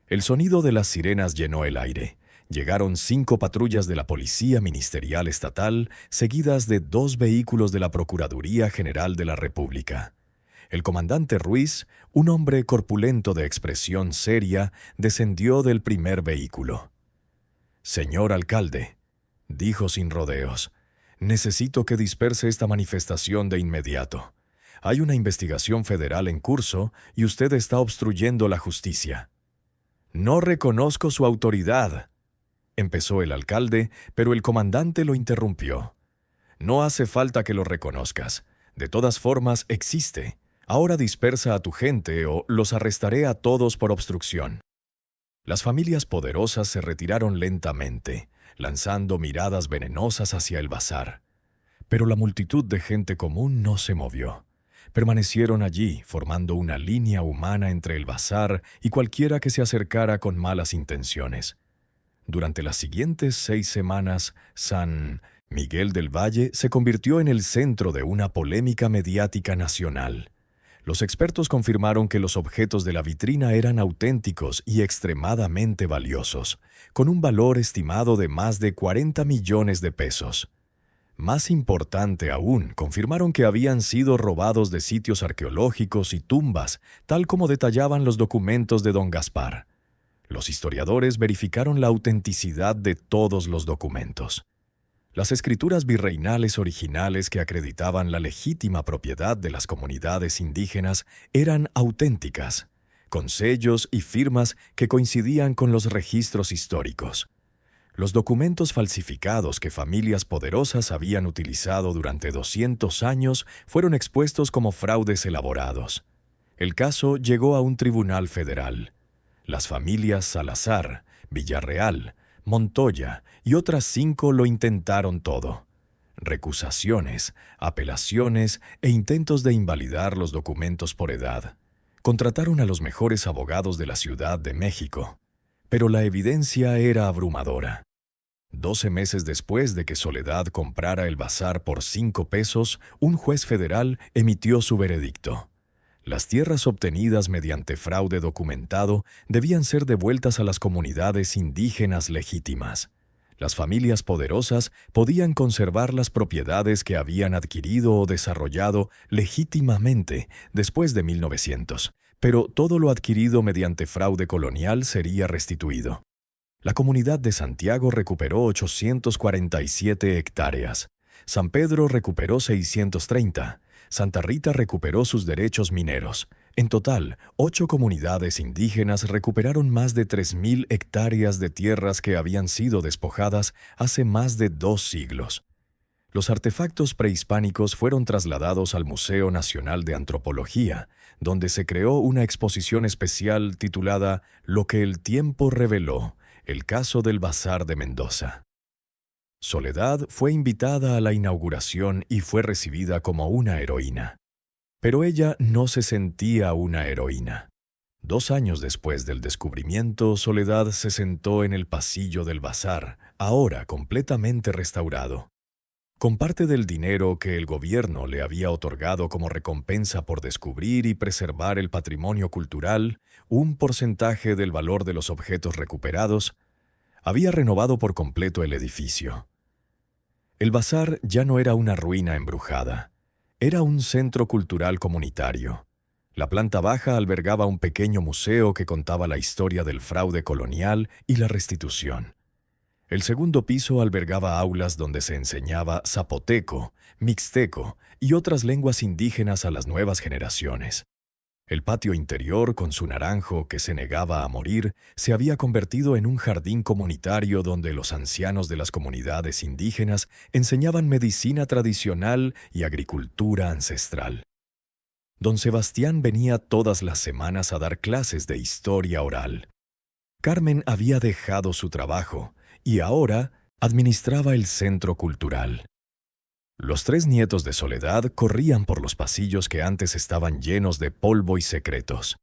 El sonido de las sirenas llenó el aire. Llegaron 5 patrullas de la Policía Ministerial Estatal, seguidas de 2 vehículos de la Procuraduría General de la República. El comandante Ruiz, un hombre corpulento de expresión seria, descendió del primer vehículo. «Señor alcalde», dijo sin rodeos, «necesito que disperse esta manifestación de inmediato. Hay una investigación federal en curso y usted está obstruyendo la justicia». «No reconozco su autoridad», empezó el alcalde, pero el comandante lo interrumpió. «No hace falta que lo reconozcas. De todas formas, existe. Ahora dispersa a tu gente o los arrestaré a todos por obstrucción. Las familias poderosas se retiraron lentamente, lanzando miradas venenosas hacia el bazar. Pero la multitud de gente común no se movió. Permanecieron allí, formando una línea humana entre el bazar y cualquiera que se acercara con malas intenciones. Durante las siguientes 6 semanas, San Miguel del Valle se convirtió en el centro de una polémica mediática nacional. Los expertos confirmaron que los objetos de la vitrina eran auténticos y extremadamente valiosos, con un valor estimado de más de 40 millones de pesos. Más importante aún, confirmaron que habían sido robados de sitios arqueológicos y tumbas, tal como detallaban los documentos de don Gaspar. Los historiadores verificaron la autenticidad de todos los documentos. Las escrituras virreinales originales que acreditaban la legítima propiedad de las comunidades indígenas eran auténticas, con sellos y firmas que coincidían con los registros históricos. Los documentos falsificados que familias poderosas habían utilizado durante 200 años fueron expuestos como fraudes elaborados. El caso llegó a un tribunal federal. Las familias Salazar, Villarreal, Montoya y otras 5 lo intentaron todo. Recusaciones, apelaciones e intentos de invalidar los documentos por edad. Contrataron a los mejores abogados de la Ciudad de México. Pero la evidencia era abrumadora. 12 meses después de que Soledad comprara el bazar por 5 pesos, un juez federal emitió su veredicto. Las tierras obtenidas mediante fraude documentado debían ser devueltas a las comunidades indígenas legítimas. Las familias poderosas podían conservar las propiedades que habían adquirido o desarrollado legítimamente después de 1900, pero todo lo adquirido mediante fraude colonial sería restituido. La comunidad de Santiago recuperó 847 hectáreas. San Pedro recuperó 630. Santa Rita recuperó sus derechos mineros. En total, 8 comunidades indígenas recuperaron más de 3.000 hectáreas de tierras que habían sido despojadas hace más de 2 siglos. Los artefactos prehispánicos fueron trasladados al Museo Nacional de Antropología, donde se creó una exposición especial titulada Lo que el tiempo reveló, el caso del Bazar de Mendoza. Soledad fue invitada a la inauguración y fue recibida como una heroína. Pero ella no se sentía una heroína. 2 años después del descubrimiento, Soledad se sentó en el pasillo del bazar, ahora completamente restaurado. Con parte del dinero que el gobierno le había otorgado como recompensa por descubrir y preservar el patrimonio cultural, un porcentaje del valor de los objetos recuperados, había renovado por completo el edificio. El bazar ya no era una ruina embrujada, era un centro cultural comunitario. La planta baja albergaba un pequeño museo que contaba la historia del fraude colonial y la restitución. El segundo piso albergaba aulas donde se enseñaba zapoteco, mixteco y otras lenguas indígenas a las nuevas generaciones. El patio interior, con su naranjo que se negaba a morir, se había convertido en un jardín comunitario donde los ancianos de las comunidades indígenas enseñaban medicina tradicional y agricultura ancestral. Don Sebastián venía todas las semanas a dar clases de historia oral. Carmen había dejado su trabajo y ahora administraba el centro cultural. Los 3 nietos de Soledad corrían por los pasillos que antes estaban llenos de polvo y secretos.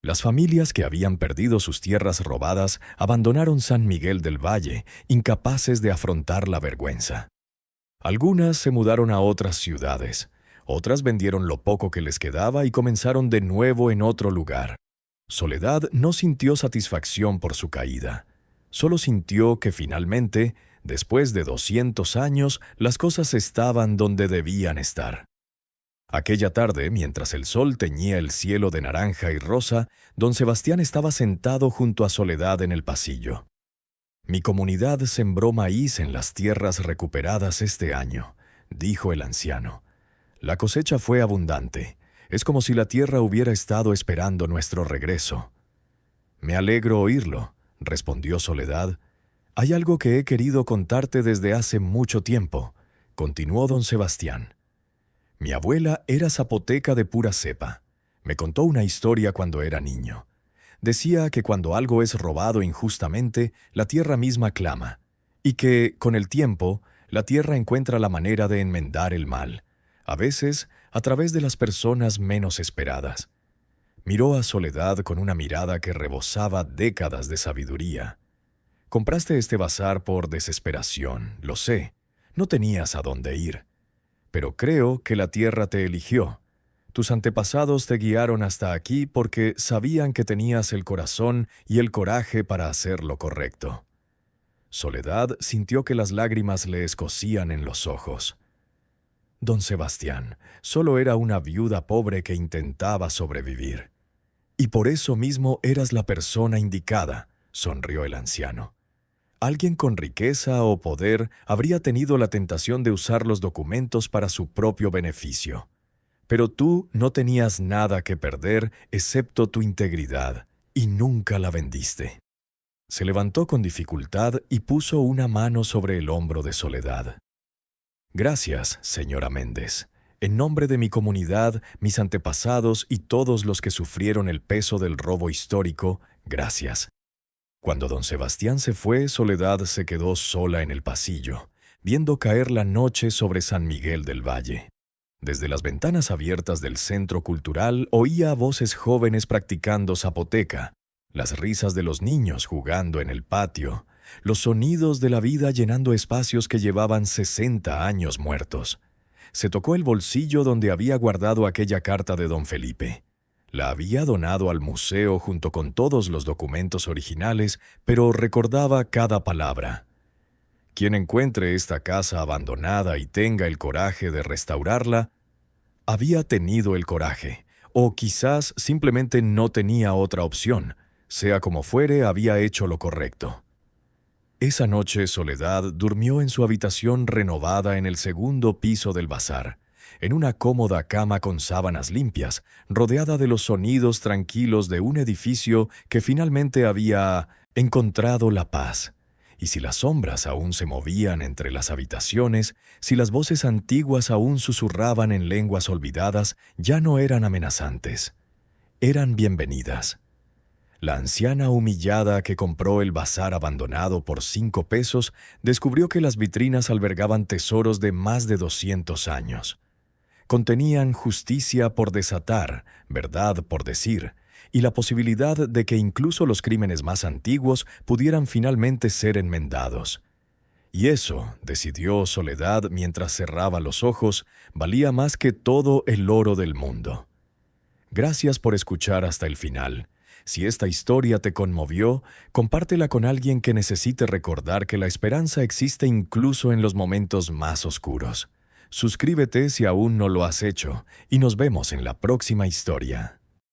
Las familias que habían perdido sus tierras robadas abandonaron San Miguel del Valle, incapaces de afrontar la vergüenza. Algunas se mudaron a otras ciudades, otras vendieron lo poco que les quedaba y comenzaron de nuevo en otro lugar. Soledad no sintió satisfacción por su caída. Solo sintió que finalmente, después de 200 años, las cosas estaban donde debían estar. Aquella tarde, mientras el sol teñía el cielo de naranja y rosa, don Sebastián estaba sentado junto a Soledad en el pasillo. «Mi comunidad sembró maíz en las tierras recuperadas este año», dijo el anciano. «La cosecha fue abundante. Es como si la tierra hubiera estado esperando nuestro regreso». «Me alegro oírlo», respondió Soledad. «Hay algo que he querido contarte desde hace mucho tiempo», continuó don Sebastián. Mi abuela era zapoteca de pura cepa. Me contó una historia cuando era niño. Decía que cuando algo es robado injustamente, la tierra misma clama, y que, con el tiempo, la tierra encuentra la manera de enmendar el mal, a veces a través de las personas menos esperadas. Miró a Soledad con una mirada que rebosaba décadas de sabiduría. Compraste este bazar por desesperación, lo sé. No tenías a dónde ir. Pero creo que la tierra te eligió. Tus antepasados te guiaron hasta aquí porque sabían que tenías el corazón y el coraje para hacer lo correcto. Soledad sintió que las lágrimas le escocían en los ojos. Don Sebastián solo era una viuda pobre que intentaba sobrevivir. Y por eso mismo eras la persona indicada, sonrió el anciano. Alguien con riqueza o poder habría tenido la tentación de usar los documentos para su propio beneficio. Pero tú no tenías nada que perder excepto tu integridad, y nunca la vendiste. Se levantó con dificultad y puso una mano sobre el hombro de Soledad. Gracias, señora Méndez. En nombre de mi comunidad, mis antepasados y todos los que sufrieron el peso del robo histórico, gracias. Cuando don Sebastián se fue, Soledad se quedó sola en el pasillo, viendo caer la noche sobre San Miguel del Valle. Desde las ventanas abiertas del centro cultural oía a voces jóvenes practicando zapoteca, las risas de los niños jugando en el patio, los sonidos de la vida llenando espacios que llevaban 60 años muertos. Se tocó el bolsillo donde había guardado aquella carta de don Felipe. La había donado al museo junto con todos los documentos originales, pero recordaba cada palabra. Quien encuentre esta casa abandonada y tenga el coraje de restaurarla, había tenido el coraje, o quizás simplemente no tenía otra opción. Sea como fuere, había hecho lo correcto. Esa noche Soledad durmió en su habitación renovada en el segundo piso del bazar, en una cómoda cama con sábanas limpias, rodeada de los sonidos tranquilos de un edificio que finalmente había encontrado la paz. Y si las sombras aún se movían entre las habitaciones, si las voces antiguas aún susurraban en lenguas olvidadas, ya no eran amenazantes. Eran bienvenidas. La anciana humillada que compró el bazar abandonado por 5 pesos descubrió que las vitrinas albergaban tesoros de más de 200 años. Contenían justicia por desatar, verdad por decir, y la posibilidad de que incluso los crímenes más antiguos pudieran finalmente ser enmendados. Y eso, decidió Soledad mientras cerraba los ojos, valía más que todo el oro del mundo. Gracias por escuchar hasta el final. Si esta historia te conmovió, compártela con alguien que necesite recordar que la esperanza existe incluso en los momentos más oscuros. Suscríbete si aún no lo has hecho y nos vemos en la próxima historia.